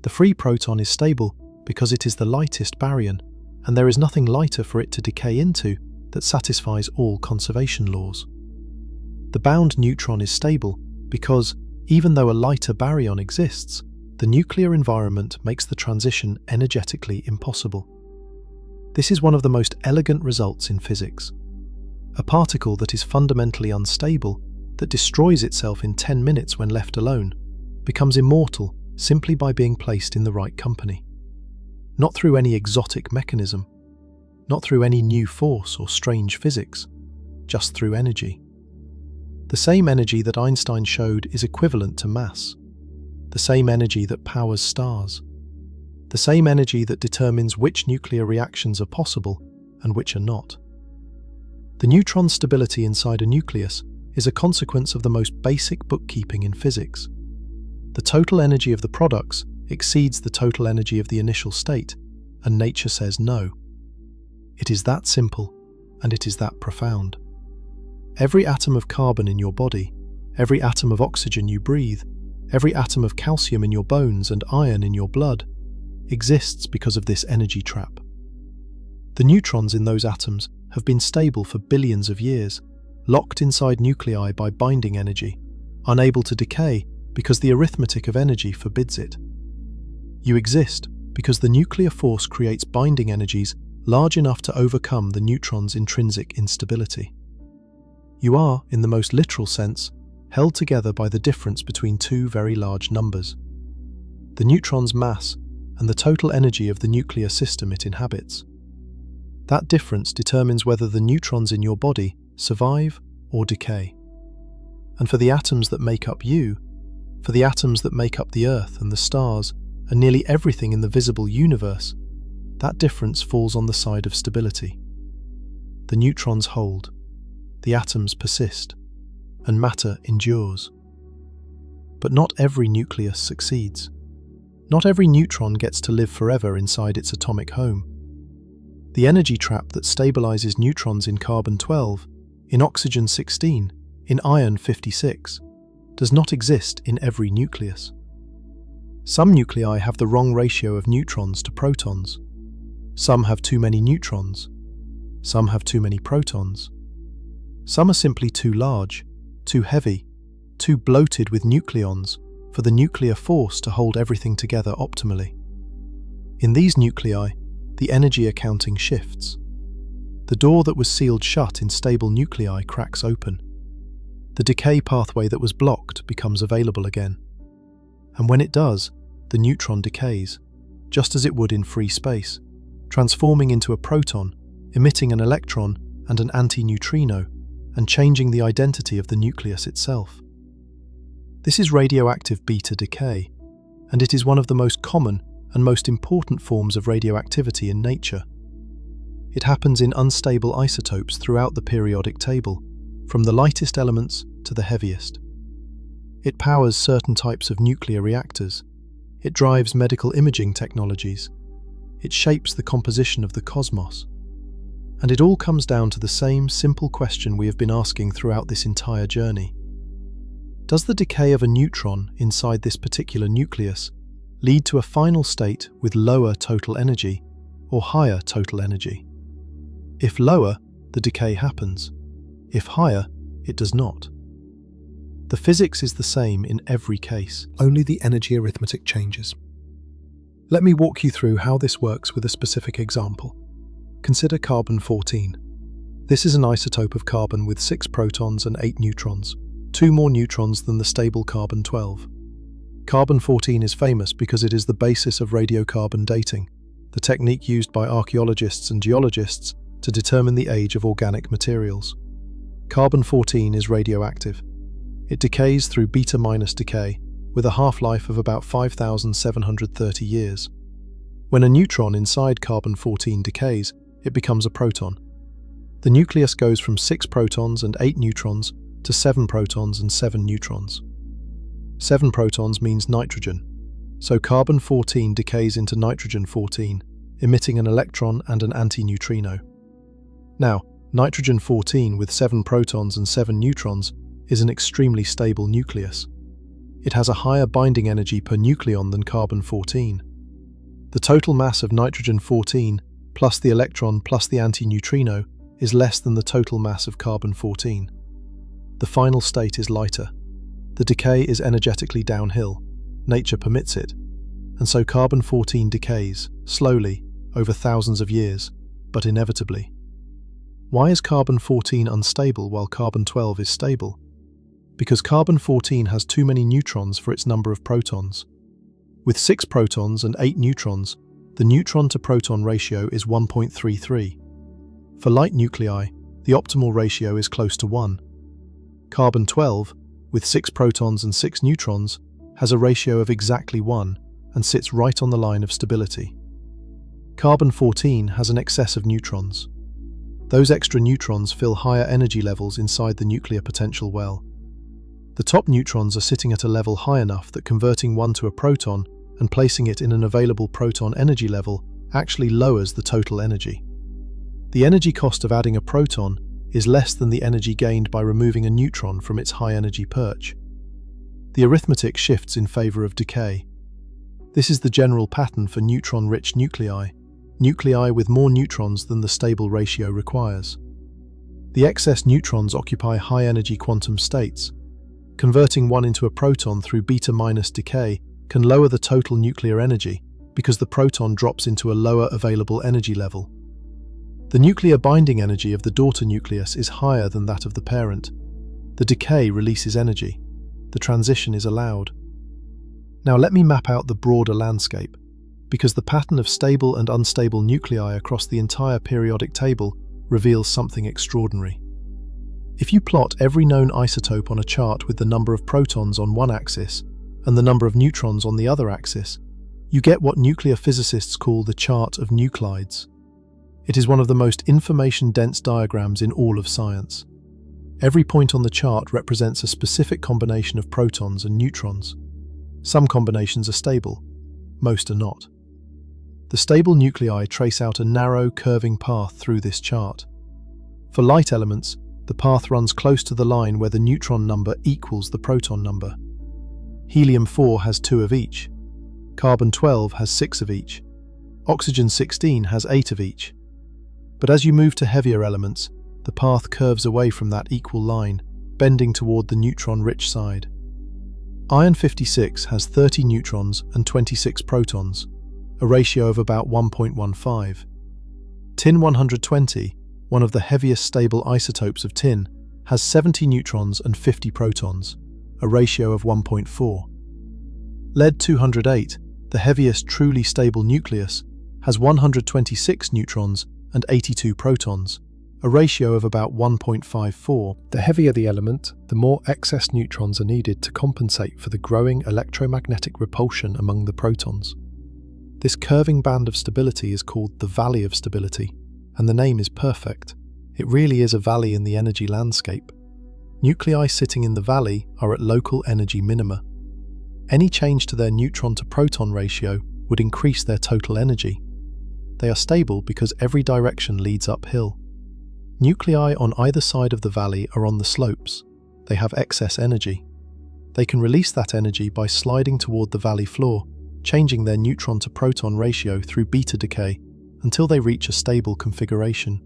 The free proton is stable because it is the lightest baryon, and there is nothing lighter for it to decay into that satisfies all conservation laws. The bound neutron is stable because, even though a lighter baryon exists, the nuclear environment makes the transition energetically impossible. This is one of the most elegant results in physics. A particle that is fundamentally unstable, that destroys itself in 10 minutes when left alone, becomes immortal simply by being placed in the right company. Not through any exotic mechanism, not through any new force or strange physics, just through energy. The same energy that Einstein showed is equivalent to mass, the same energy that powers stars, the same energy that determines which nuclear reactions are possible and which are not. The neutron stability inside a nucleus is a consequence of the most basic bookkeeping in physics. The total energy of the products exceeds the total energy of the initial state, and nature says no. It is that simple, and it is that profound. Every atom of carbon in your body, every atom of oxygen you breathe, every atom of calcium in your bones and iron in your blood exists because of this energy trap. The neutrons in those atoms have been stable for billions of years, locked inside nuclei by binding energy, unable to decay because the arithmetic of energy forbids it. You exist because the nuclear force creates binding energies large enough to overcome the neutron's intrinsic instability. You are, in the most literal sense, held together by the difference between two very large numbers: the neutron's mass and the total energy of the nuclear system it inhabits. That difference determines whether the neutrons in your body survive or decay. And for the atoms that make up you, for the atoms that make up the Earth and the stars and nearly everything in the visible universe, that difference falls on the side of stability. The neutrons hold, the atoms persist, and matter endures. But not every nucleus succeeds. Not every neutron gets to live forever inside its atomic home. The energy trap that stabilizes neutrons in carbon-12, in oxygen-16, in iron-56, does not exist in every nucleus. Some nuclei have the wrong ratio of neutrons to protons. Some have too many neutrons. Some have too many protons. Some are simply too large, too heavy, too bloated with nucleons for the nuclear force to hold everything together optimally. In these nuclei, the energy accounting shifts. The door that was sealed shut in stable nuclei cracks open. The decay pathway that was blocked becomes available again. And when it does, the neutron decays, just as it would in free space, transforming into a proton, emitting an electron and an antineutrino, and changing the identity of the nucleus itself. This is radioactive beta decay, and it is one of the most common and most important forms of radioactivity in nature. It happens in unstable isotopes throughout the periodic table, from the lightest elements to the heaviest. It powers certain types of nuclear reactors. It drives medical imaging technologies. It shapes the composition of the cosmos. And it all comes down to the same simple question we have been asking throughout this entire journey. Does the decay of a neutron inside this particular nucleus lead to a final state with lower total energy or higher total energy? If lower, the decay happens. If higher, it does not. The physics is the same in every case, only the energy arithmetic changes. Let me walk you through how this works with a specific example. Consider carbon-14. This is an isotope of carbon with 6 protons and 8 neutrons, 2 more neutrons than the stable carbon-12. Carbon-14 is famous because it is the basis of radiocarbon dating, the technique used by archaeologists and geologists to determine the age of organic materials. Carbon-14 is radioactive. It decays through beta- decay, with a half-life of about 5,730 years. When a neutron inside carbon-14 decays, it becomes a proton. The nucleus goes from 6 protons and 8 neutrons to 7 protons and 7 neutrons. 7 protons means nitrogen, so carbon-14 decays into nitrogen-14, emitting an electron and an antineutrino. Now, nitrogen-14 with 7 protons and 7 neutrons is an extremely stable nucleus. It has a higher binding energy per nucleon than carbon-14. The total mass of nitrogen-14 plus the electron plus the antineutrino is less than the total mass of carbon-14. The final state is lighter. The decay is energetically downhill. Nature permits it. And so carbon-14 decays, slowly, over thousands of years, but inevitably. Why is carbon-14 unstable while carbon-12 is stable? Because carbon-14 has too many neutrons for its number of protons. With 6 protons and 8 neutrons, the neutron-to-proton ratio is 1.33. For light nuclei, the optimal ratio is close to 1. Carbon-12, with 6 protons and 6 neutrons, has a ratio of exactly 1 and sits right on the line of stability. Carbon-14 has an excess of neutrons. Those extra neutrons fill higher energy levels inside the nuclear potential well. The top neutrons are sitting at a level high enough that converting one to a proton and placing it in an available proton energy level actually lowers the total energy. The energy cost of adding a proton is less than the energy gained by removing a neutron from its high-energy perch. The arithmetic shifts in favor of decay. This is the general pattern for neutron-rich nuclei, nuclei with more neutrons than the stable ratio requires. The excess neutrons occupy high-energy quantum states. Converting one into a proton through beta- decay can lower the total nuclear energy because the proton drops into a lower available energy level. The nuclear binding energy of the daughter nucleus is higher than that of the parent. The decay releases energy. The transition is allowed. Now let me map out the broader landscape, because the pattern of stable and unstable nuclei across the entire periodic table reveals something extraordinary. If you plot every known isotope on a chart with the number of protons on one axis and the number of neutrons on the other axis, you get what nuclear physicists call the chart of nuclides. It is one of the most information-dense diagrams in all of science. Every point on the chart represents a specific combination of protons and neutrons. Some combinations are stable, most are not. The stable nuclei trace out a narrow, curving path through this chart. For light elements, the path runs close to the line where the neutron number equals the proton number. Helium-4 has 2 of each. Carbon-12 has 6 of each. Oxygen-16 has 8 of each. But as you move to heavier elements, the path curves away from that equal line, bending toward the neutron-rich side. Iron-56 has 30 neutrons and 26 protons. a ratio of about 1.15. Tin 120, one of the heaviest stable isotopes of tin, has 70 neutrons and 50 protons, a ratio of 1.4. Lead 208, the heaviest truly stable nucleus, has 126 neutrons and 82 protons, a ratio of about 1.54. The heavier the element, the more excess neutrons are needed to compensate for the growing electromagnetic repulsion among the protons. This curving band of stability is called the valley of stability, and the name is perfect. It really is a valley in the energy landscape. Nuclei sitting in the valley are at local energy minima. Any change to their neutron-to-proton ratio would increase their total energy. They are stable because every direction leads uphill. Nuclei on either side of the valley are on the slopes. They have excess energy. They can release that energy by sliding toward the valley floor, changing their neutron-to-proton ratio through beta decay until they reach a stable configuration.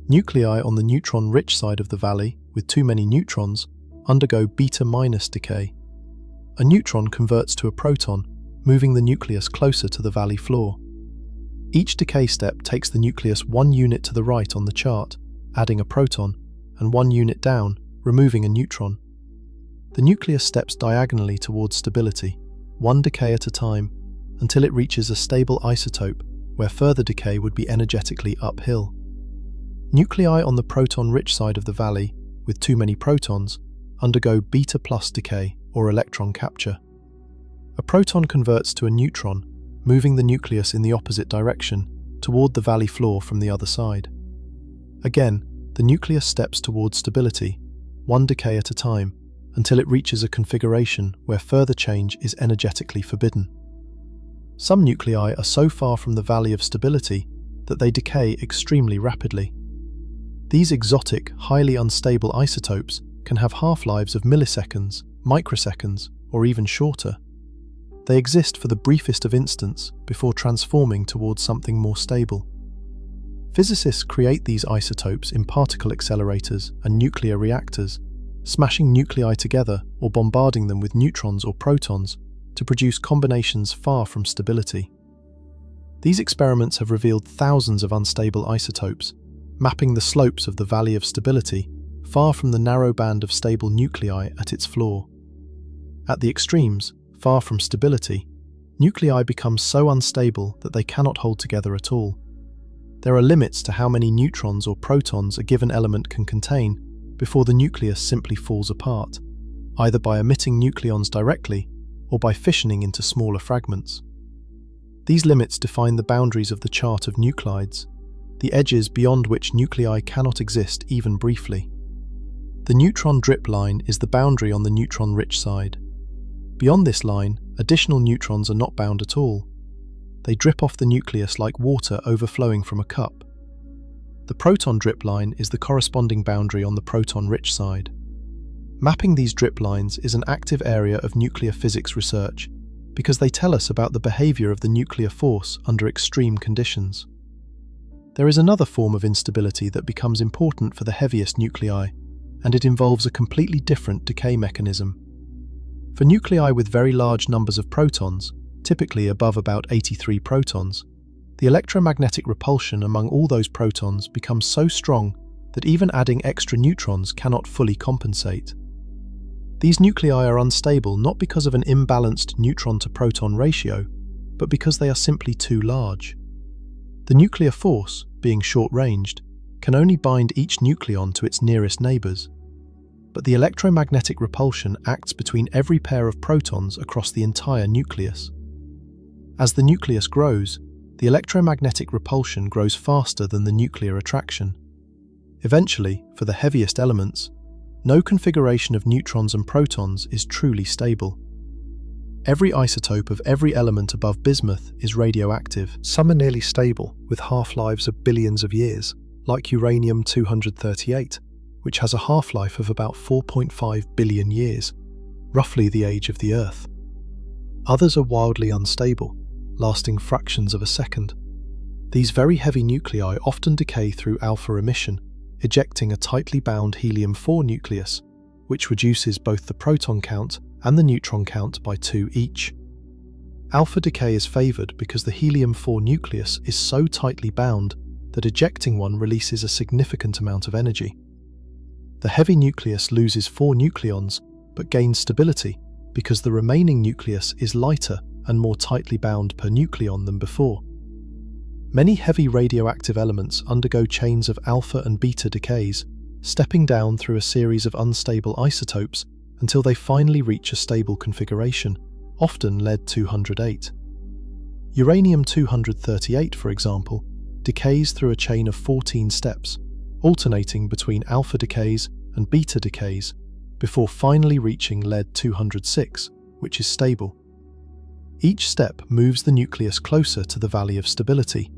Nuclei on the neutron-rich side of the valley, with too many neutrons, undergo beta-minus decay. A neutron converts to a proton, moving the nucleus closer to the valley floor. Each decay step takes the nucleus 1 unit to the right on the chart, adding a proton, and 1 unit down, removing a neutron. The nucleus steps diagonally towards stability, 1 decay at a time, until it reaches a stable isotope where further decay would be energetically uphill. Nuclei on the proton-rich side of the valley, with too many protons, undergo beta-plus decay or electron capture. A proton converts to a neutron, moving the nucleus in the opposite direction, toward the valley floor from the other side. Again, the nucleus steps towards stability, 1 decay at a time, until it reaches a configuration where further change is energetically forbidden. Some nuclei are so far from the valley of stability that they decay extremely rapidly. These exotic, highly unstable isotopes can have half-lives of milliseconds, microseconds, or even shorter. They exist for the briefest of instants before transforming towards something more stable. Physicists create these isotopes in particle accelerators and nuclear reactors, smashing nuclei together or bombarding them with neutrons or protons to produce combinations far from stability. These experiments have revealed thousands of unstable isotopes, mapping the slopes of the valley of stability far from the narrow band of stable nuclei at its floor. At the extremes, far from stability, nuclei become so unstable that they cannot hold together at all. There are limits to how many neutrons or protons a given element can contain before the nucleus simply falls apart, either by emitting nucleons directly or by fissioning into smaller fragments. These limits define the boundaries of the chart of nuclides, the edges beyond which nuclei cannot exist even briefly. The neutron drip line is the boundary on the neutron-rich side. Beyond this line, additional neutrons are not bound at all. They drip off the nucleus like water overflowing from a cup. The proton drip line is the corresponding boundary on the proton-rich side. Mapping these drip lines is an active area of nuclear physics research because they tell us about the behavior of the nuclear force under extreme conditions. There is another form of instability that becomes important for the heaviest nuclei, and it involves a completely different decay mechanism. For nuclei with very large numbers of protons, typically above about 83 protons, the electromagnetic repulsion among all those protons becomes so strong that even adding extra neutrons cannot fully compensate. These nuclei are unstable not because of an imbalanced neutron-to-proton ratio, but because they are simply too large. The nuclear force, being short-ranged, can only bind each nucleon to its nearest neighbours. But the electromagnetic repulsion acts between every pair of protons across the entire nucleus. As the nucleus grows, the electromagnetic repulsion grows faster than the nuclear attraction. Eventually, for the heaviest elements, no configuration of neutrons and protons is truly stable. Every isotope of every element above bismuth is radioactive. Some are nearly stable, with half-lives of billions of years, like uranium-238, which has a half-life of about 4.5 billion years, roughly the age of the Earth. Others are wildly unstable, lasting fractions of a second. These very heavy nuclei often decay through alpha emission, ejecting a tightly bound helium-4 nucleus, which reduces both the proton count and the neutron count by 2 each. Alpha decay is favoured because the helium-4 nucleus is so tightly bound that ejecting one releases a significant amount of energy. The heavy nucleus loses 4 nucleons but gains stability because the remaining nucleus is lighter and more tightly bound per nucleon than before. Many heavy radioactive elements undergo chains of alpha and beta decays, stepping down through a series of unstable isotopes until they finally reach a stable configuration, often lead-208. Uranium-238, for example, decays through a chain of 14 steps, alternating between alpha decays and beta decays, before finally reaching lead-206, which is stable. Each step moves the nucleus closer to the valley of stability,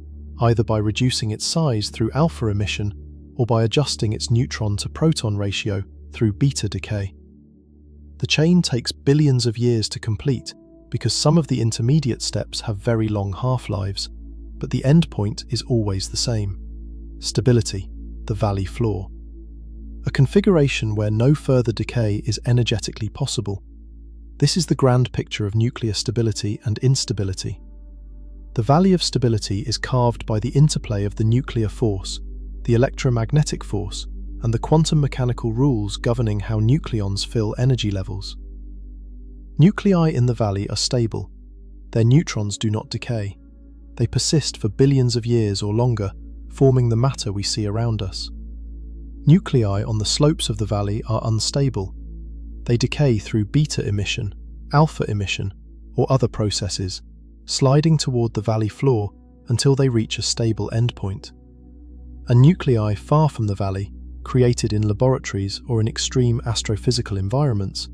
either by reducing its size through alpha emission or by adjusting its neutron-to-proton ratio through beta decay. The chain takes billions of years to complete because some of the intermediate steps have very long half-lives, but the end point is always the same: stability, the valley floor. A configuration where no further decay is energetically possible. This is the grand picture of nuclear stability and instability. The valley of stability is carved by the interplay of the nuclear force, the electromagnetic force, and the quantum mechanical rules governing how nucleons fill energy levels. Nuclei in the valley are stable. Their neutrons do not decay. They persist for billions of years or longer, forming the matter we see around us. Nuclei on the slopes of the valley are unstable. They decay through beta emission, alpha emission, or other processes, sliding toward the valley floor until they reach a stable endpoint. And nuclei far from the valley, created in laboratories or in extreme astrophysical environments,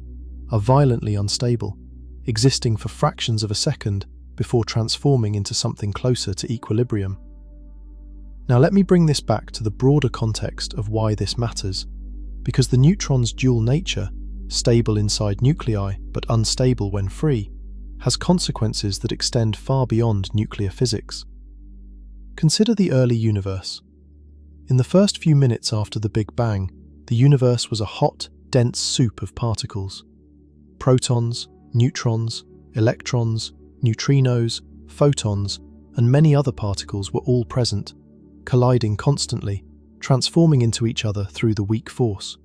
are violently unstable, existing for fractions of a second before transforming into something closer to equilibrium. Now let me bring this back to the broader context of why this matters, because the neutron's dual nature, stable inside nuclei but unstable when free, has consequences that extend far beyond nuclear physics. Consider the early universe. In the first few minutes after the Big Bang, the universe was a hot, dense soup of particles. Protons, neutrons, electrons, neutrinos, photons, and many other particles were all present, colliding constantly, transforming into each other through the weak force.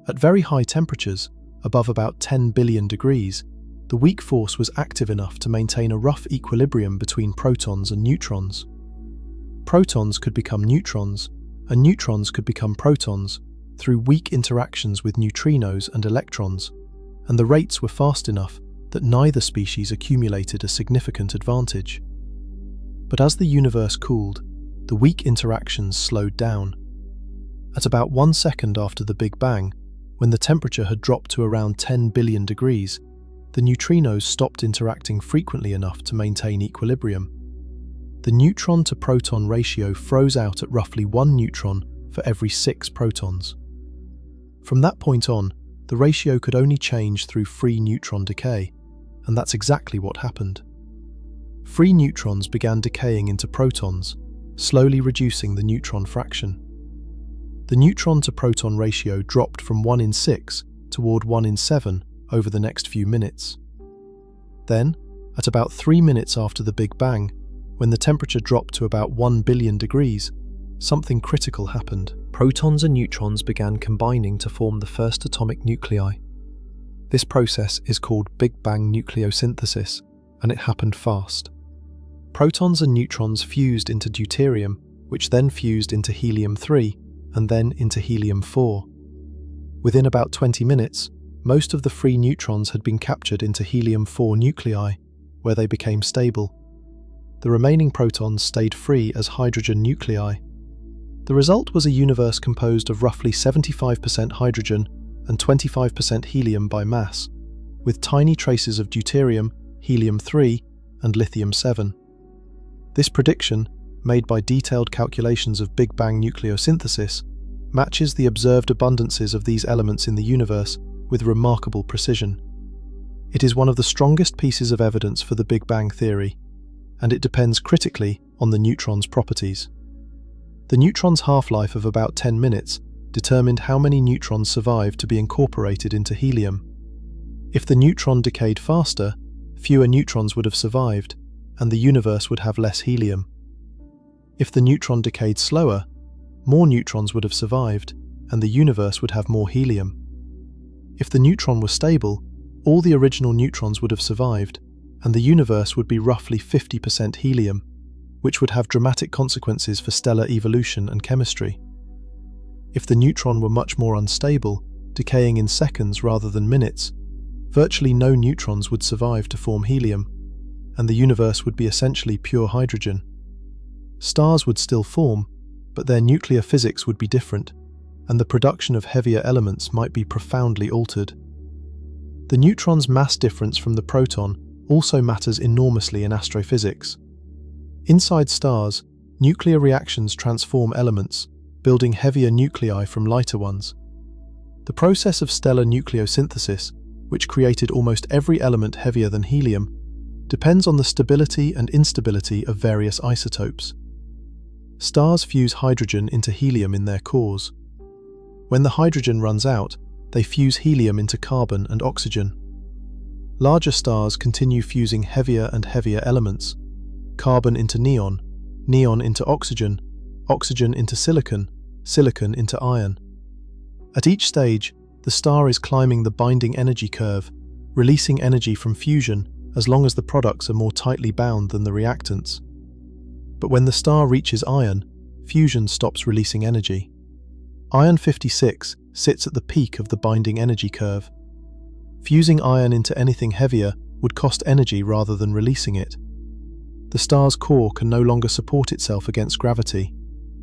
At very high temperatures, above about 10 billion degrees, the weak force was active enough to maintain a rough equilibrium between protons and neutrons. Protons could become neutrons, and neutrons could become protons through weak interactions with neutrinos and electrons, and the rates were fast enough that neither species accumulated a significant advantage. But as the universe cooled, the weak interactions slowed down. At about 1 second after the Big Bang, when the temperature had dropped to around 10 billion degrees, the neutrinos stopped interacting frequently enough to maintain equilibrium. The neutron-to-proton ratio froze out at roughly 1 neutron for every 6 protons. From that point on, the ratio could only change through free neutron decay, and that's exactly what happened. Free neutrons began decaying into protons, slowly reducing the neutron fraction. The neutron-to-proton ratio dropped from 1 in 6 toward 1 in 7 over the next few minutes. Then, at about 3 minutes after the Big Bang, when the temperature dropped to about 1 billion degrees, something critical happened. Protons and neutrons began combining to form the first atomic nuclei. This process is called Big Bang nucleosynthesis, and it happened fast. Protons and neutrons fused into deuterium, which then fused into helium-3, and then into helium-4. Within about 20 minutes, most of the free neutrons had been captured into helium-4 nuclei, where they became stable. The remaining protons stayed free as hydrogen nuclei. The result was a universe composed of roughly 75% hydrogen and 25% helium by mass, with tiny traces of deuterium, helium-3, and lithium-7. This prediction, made by detailed calculations of Big Bang nucleosynthesis, matches the observed abundances of these elements in the universe with remarkable precision. It is one of the strongest pieces of evidence for the Big Bang theory, and it depends critically on the neutron's properties. The neutron's half-life of about 10 minutes determined how many neutrons survived to be incorporated into helium. If the neutron decayed faster, fewer neutrons would have survived, and the universe would have less helium. If the neutron decayed slower, more neutrons would have survived, and the universe would have more helium. If the neutron were stable, all the original neutrons would have survived, and the universe would be roughly 50% helium, which would have dramatic consequences for stellar evolution and chemistry. If the neutron were much more unstable, decaying in seconds rather than minutes, virtually no neutrons would survive to form helium, and the universe would be essentially pure hydrogen. Stars would still form, but their nuclear physics would be different, and the production of heavier elements might be profoundly altered. The neutron's mass difference from the proton also matters enormously in astrophysics. Inside stars, nuclear reactions transform elements, building heavier nuclei from lighter ones. The process of stellar nucleosynthesis, which created almost every element heavier than helium, depends on the stability and instability of various isotopes. Stars fuse hydrogen into helium in their cores. When the hydrogen runs out, they fuse helium into carbon and oxygen. Larger stars continue fusing heavier and heavier elements: carbon into neon, neon into oxygen, oxygen into silicon, silicon into iron. At each stage, the star is climbing the binding energy curve, releasing energy from fusion as long as the products are more tightly bound than the reactants. But when the star reaches iron, fusion stops releasing energy. Iron 56 sits at the peak of the binding energy curve. Fusing iron into anything heavier would cost energy rather than releasing it. The star's core can no longer support itself against gravity.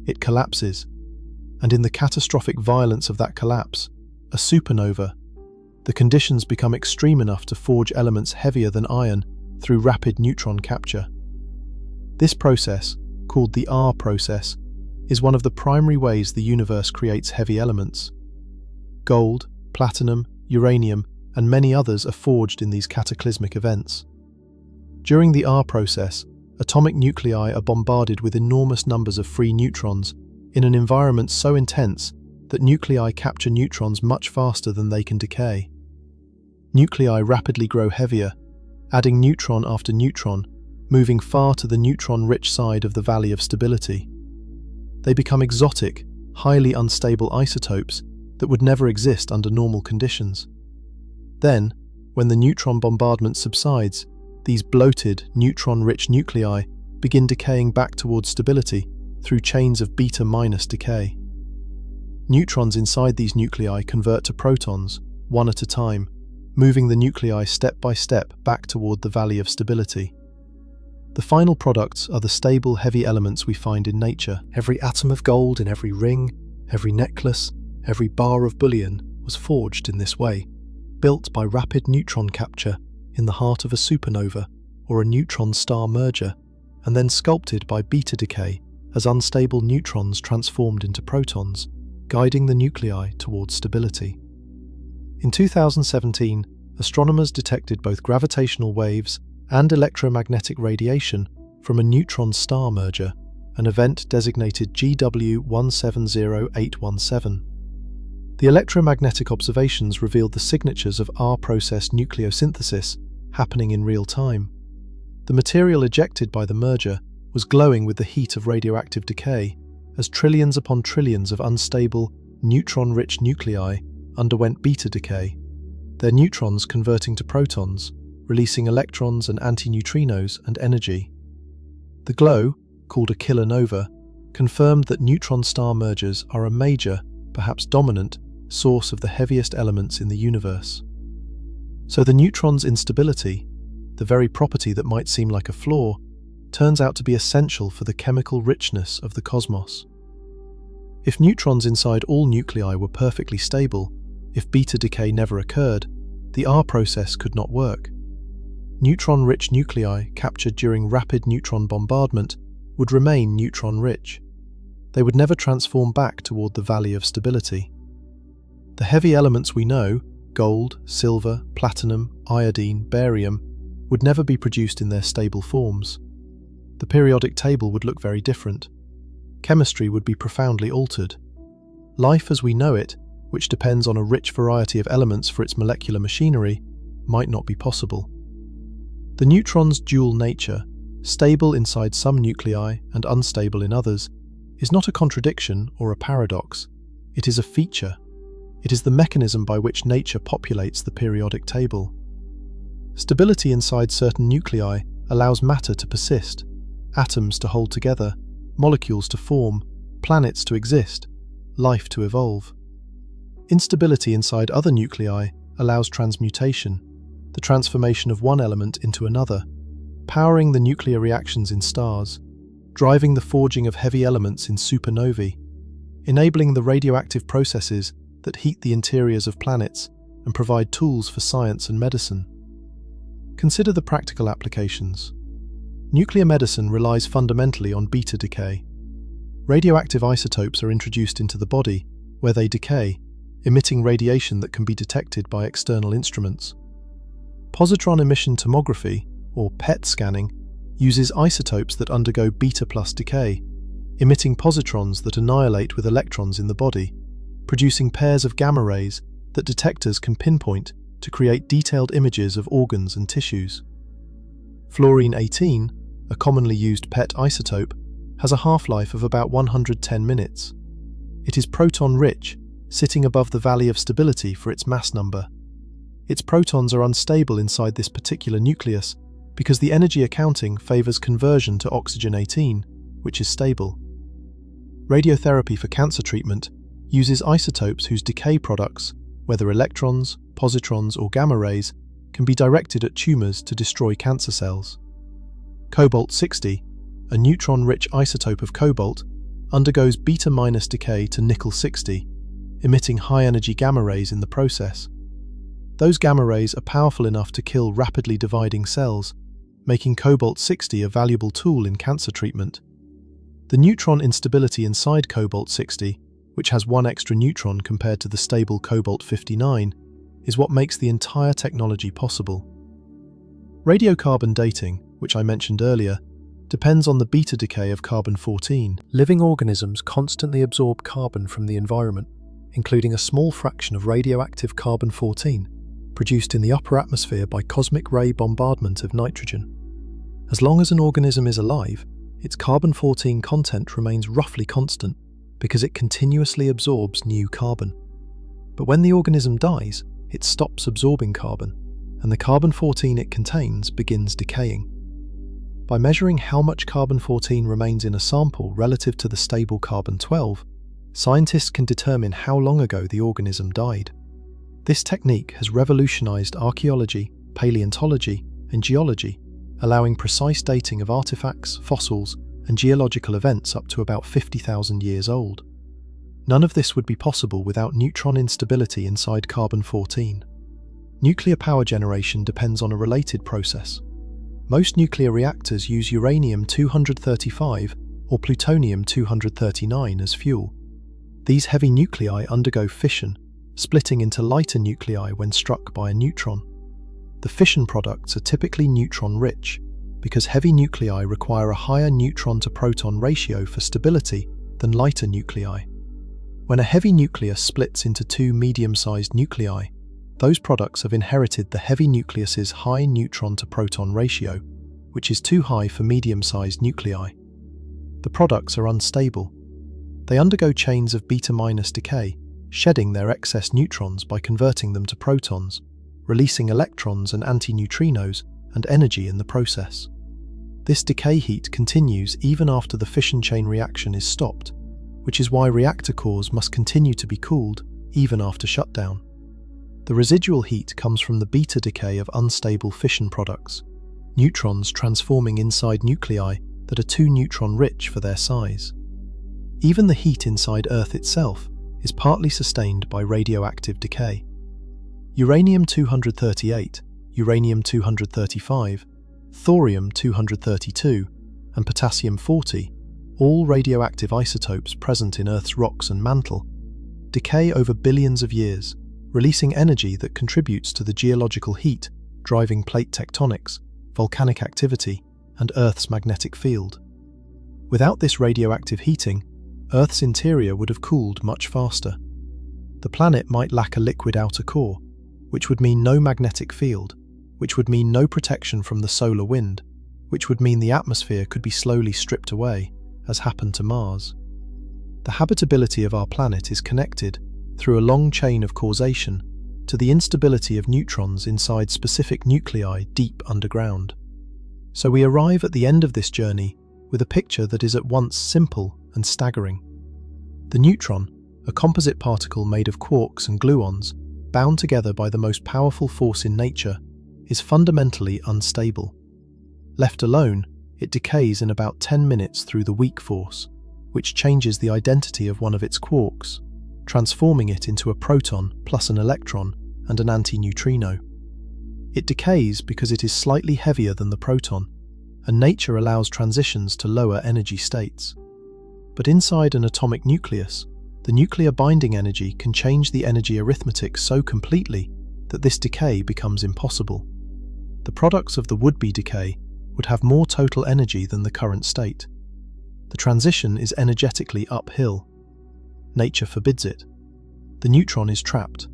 It collapses. And in the catastrophic violence of that collapse, a supernova, the conditions become extreme enough to forge elements heavier than iron through rapid neutron capture. This process, called the R process, is one of the primary ways the universe creates heavy elements. Gold, platinum, uranium, and many others are forged in these cataclysmic events. During the R process, atomic nuclei are bombarded with enormous numbers of free neutrons in an environment so intense that nuclei capture neutrons much faster than they can decay. Nuclei rapidly grow heavier, adding neutron after neutron, moving far to the neutron-rich side of the valley of stability. They become exotic, highly unstable isotopes that would never exist under normal conditions. Then, when the neutron bombardment subsides, these bloated, neutron-rich nuclei begin decaying back towards stability through chains of beta- decay. Neutrons inside these nuclei convert to protons, one at a time, moving the nuclei step by step back toward the valley of stability. The final products are the stable, heavy elements we find in nature. Every atom of gold in every ring, every necklace, every bar of bullion was forged in this way, built by rapid neutron capture in the heart of a supernova or a neutron-star merger, and then sculpted by beta decay as unstable neutrons transformed into protons, guiding the nuclei towards stability. In 2017, astronomers detected both gravitational waves and electromagnetic radiation from a neutron-star merger, an event designated GW170817. The electromagnetic observations revealed the signatures of R-process nucleosynthesis happening in real time. The material ejected by the merger was glowing with the heat of radioactive decay, as trillions upon trillions of unstable, neutron-rich nuclei underwent beta decay, their neutrons converting to protons, releasing electrons and antineutrinos and energy. The glow, called a kilonova, confirmed that neutron-star mergers are a major, perhaps dominant, source of the heaviest elements in the universe. So the neutron's instability, the very property that might seem like a flaw, turns out to be essential for the chemical richness of the cosmos. If neutrons inside all nuclei were perfectly stable, if beta decay never occurred, the R process could not work. Neutron-rich nuclei captured during rapid neutron bombardment would remain neutron-rich. They would never transform back toward the valley of stability. The heavy elements we know, gold, silver, platinum, iodine, barium, would never be produced in their stable forms. The periodic table would look very different. Chemistry would be profoundly altered. Life as we know it, which depends on a rich variety of elements for its molecular machinery, might not be possible. The neutron's dual nature, stable inside some nuclei and unstable in others, is not a contradiction or a paradox. It is a feature. It is the mechanism by which nature populates the periodic table. Stability inside certain nuclei allows matter to persist, atoms to hold together, molecules to form, planets to exist, life to evolve. Instability inside other nuclei allows transmutation, the transformation of one element into another, powering the nuclear reactions in stars, driving the forging of heavy elements in supernovae, enabling the radioactive processes that heat the interiors of planets and provide tools for science and medicine. Consider the practical applications. Nuclear medicine relies fundamentally on beta decay. Radioactive isotopes are introduced into the body, where they decay, emitting radiation that can be detected by external instruments. Positron emission tomography, or PET scanning, uses isotopes that undergo beta plus decay, emitting positrons that annihilate with electrons in the body, producing pairs of gamma rays that detectors can pinpoint to create detailed images of organs and tissues. Fluorine-18, a commonly used PET isotope, has a half-life of about 110 minutes. It is proton-rich, sitting above the valley of stability for its mass number. Its protons are unstable inside this particular nucleus because the energy accounting favors conversion to oxygen-18, which is stable. Radiotherapy for cancer treatment uses isotopes whose decay products, whether electrons, positrons, or gamma rays, can be directed at tumors to destroy cancer cells. Cobalt-60, a neutron-rich isotope of cobalt, undergoes beta- decay to nickel-60, emitting high-energy gamma rays in the process. Those gamma rays are powerful enough to kill rapidly dividing cells, making cobalt-60 a valuable tool in cancer treatment. The neutron instability inside cobalt-60, which has one extra neutron compared to the stable cobalt-59, is what makes the entire technology possible. Radiocarbon dating, which I mentioned earlier, depends on the beta decay of carbon-14. Living organisms constantly absorb carbon from the environment, including a small fraction of radioactive carbon-14, produced in the upper atmosphere by cosmic ray bombardment of nitrogen. As long as an organism is alive, its carbon-14 content remains roughly constant because it continuously absorbs new carbon. But when the organism dies, it stops absorbing carbon, and the carbon-14 it contains begins decaying. By measuring how much carbon-14 remains in a sample relative to the stable carbon-12, scientists can determine how long ago the organism died. This technique has revolutionized archaeology, paleontology, and geology, allowing precise dating of artifacts, fossils, and geological events up to about 50,000 years old. None of this would be possible without neutron instability inside carbon-14. Nuclear power generation depends on a related process. Most nuclear reactors use uranium-235 or plutonium-239 as fuel. These heavy nuclei undergo fission, splitting into lighter nuclei when struck by a neutron. The fission products are typically neutron-rich, because heavy nuclei require a higher neutron-to-proton ratio for stability than lighter nuclei. When a heavy nucleus splits into two medium-sized nuclei, those products have inherited the heavy nucleus's high neutron-to-proton ratio, which is too high for medium-sized nuclei. The products are unstable. They undergo chains of beta- decay, shedding their excess neutrons by converting them to protons, releasing electrons and antineutrinos and energy in the process. This decay heat continues even after the fission chain reaction is stopped, which is why reactor cores must continue to be cooled even after shutdown. The residual heat comes from the beta decay of unstable fission products, neutrons transforming inside nuclei that are too neutron-rich for their size. Even the heat inside Earth itself is partly sustained by radioactive decay. Uranium-238, uranium-235, thorium-232, and potassium-40, all radioactive isotopes present in Earth's rocks and mantle, decay over billions of years, releasing energy that contributes to the geological heat driving plate tectonics, volcanic activity, and Earth's magnetic field. Without this radioactive heating, Earth's interior would have cooled much faster. The planet might lack a liquid outer core, which would mean no magnetic field, which would mean no protection from the solar wind, which would mean the atmosphere could be slowly stripped away, as happened to Mars. The habitability of our planet is connected, through a long chain of causation, to the instability of neutrons inside specific nuclei deep underground. So we arrive at the end of this journey with a picture that is at once simple and staggering. The neutron, a composite particle made of quarks and gluons, bound together by the most powerful force in nature, is fundamentally unstable. Left alone, it decays in about 10 minutes through the weak force, which changes the identity of one of its quarks, transforming it into a proton plus an electron and an antineutrino. It decays because it is slightly heavier than the proton, and nature allows transitions to lower energy states. But inside an atomic nucleus, the nuclear binding energy can change the energy arithmetic so completely that this decay becomes impossible. The products of the would-be decay would have more total energy than the current state. The transition is energetically uphill. Nature forbids it. The neutron is trapped,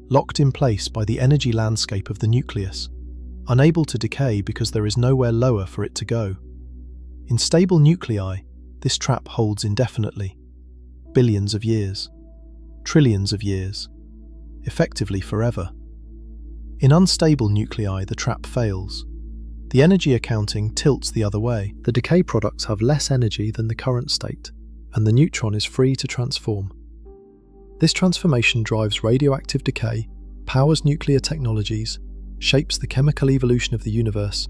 locked in place by the energy landscape of the nucleus, unable to decay because there is nowhere lower for it to go. In stable nuclei, this trap holds indefinitely. Billions of years. Trillions of years. Effectively forever. In unstable nuclei, the trap fails. The energy accounting tilts the other way. The decay products have less energy than the current state, and the neutron is free to transform. This transformation drives radioactive decay, powers nuclear technologies, shapes the chemical evolution of the universe,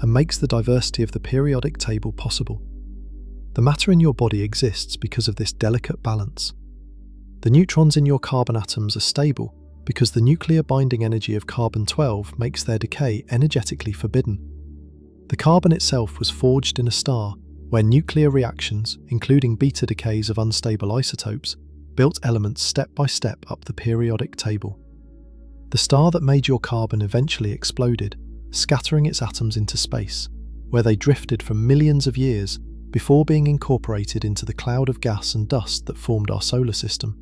and makes the diversity of the periodic table possible. The matter in your body exists because of this delicate balance. The neutrons in your carbon atoms are stable because the nuclear binding energy of carbon-12 makes their decay energetically forbidden. The carbon itself was forged in a star where nuclear reactions, including beta decays of unstable isotopes, built elements step by step up the periodic table. The star that made your carbon eventually exploded, scattering its atoms into space, where they drifted for millions of years before being incorporated into the cloud of gas and dust that formed our solar system.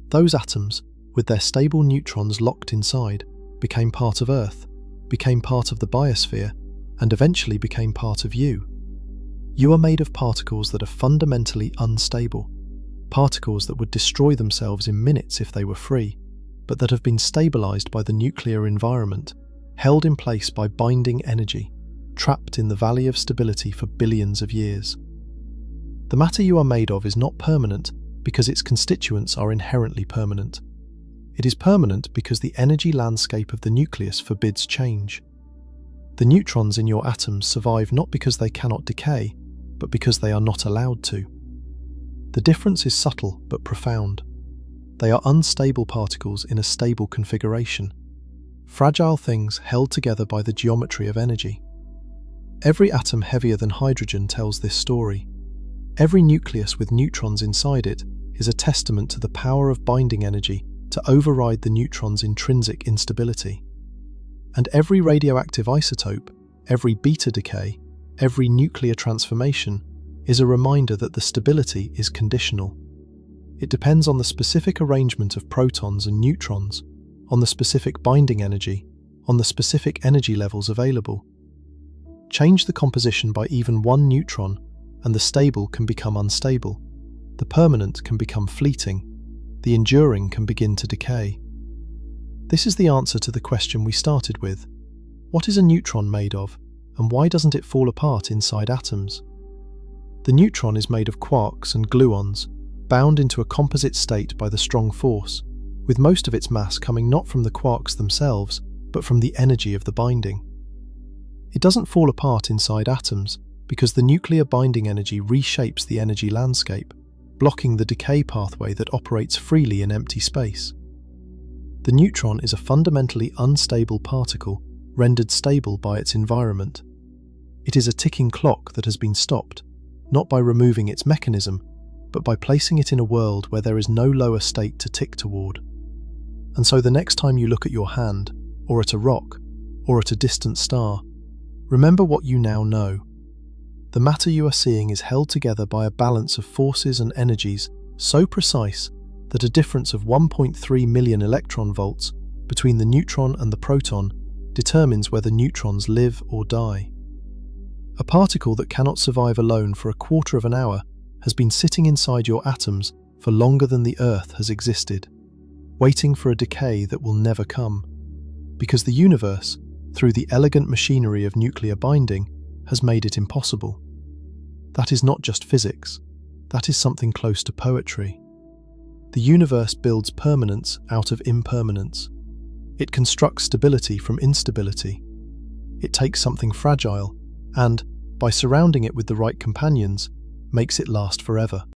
Those atoms, with their stable neutrons locked inside, became part of Earth, became part of the biosphere, and eventually became part of you. You are made of particles that are fundamentally unstable, particles that would destroy themselves in minutes if they were free, but that have been stabilized by the nuclear environment, held in place by binding energy, trapped in the valley of stability for billions of years. The matter you are made of is not permanent because its constituents are inherently permanent. It is permanent because the energy landscape of the nucleus forbids change. The neutrons in your atoms survive not because they cannot decay, but because they are not allowed to. The difference is subtle but profound. They are unstable particles in a stable configuration, fragile things held together by the geometry of energy. Every atom heavier than hydrogen tells this story. Every nucleus with neutrons inside it is a testament to the power of binding energy to override the neutron's intrinsic instability. And every radioactive isotope, every beta decay, every nuclear transformation is a reminder that the stability is conditional. It depends on the specific arrangement of protons and neutrons, on the specific binding energy, on the specific energy levels available. Change the composition by even one neutron, and the stable can become unstable. The permanent can become fleeting. The enduring can begin to decay. This is the answer to the question we started with. What is a neutron made of, and why doesn't it fall apart inside atoms? The neutron is made of quarks and gluons, bound into a composite state by the strong force, with most of its mass coming not from the quarks themselves, but from the energy of the binding. It doesn't fall apart inside atoms because the nuclear binding energy reshapes the energy landscape, blocking the decay pathway that operates freely in empty space. The neutron is a fundamentally unstable particle rendered stable by its environment. It is a ticking clock that has been stopped, not by removing its mechanism, but by placing it in a world where there is no lower state to tick toward. And so the next time you look at your hand, or at a rock, or at a distant star, remember what you now know. The matter you are seeing is held together by a balance of forces and energies so precise that a difference of 1.3 million electron-volts between the neutron and the proton determines whether neutrons live or die. A particle that cannot survive alone for a quarter of an hour has been sitting inside your atoms for longer than the Earth has existed, waiting for a decay that will never come, because the universe, through the elegant machinery of nuclear binding, has made it impossible. That is not just physics, that is something close to poetry. The universe builds permanence out of impermanence. It constructs stability from instability. It takes something fragile and, by surrounding it with the right companions, makes it last forever.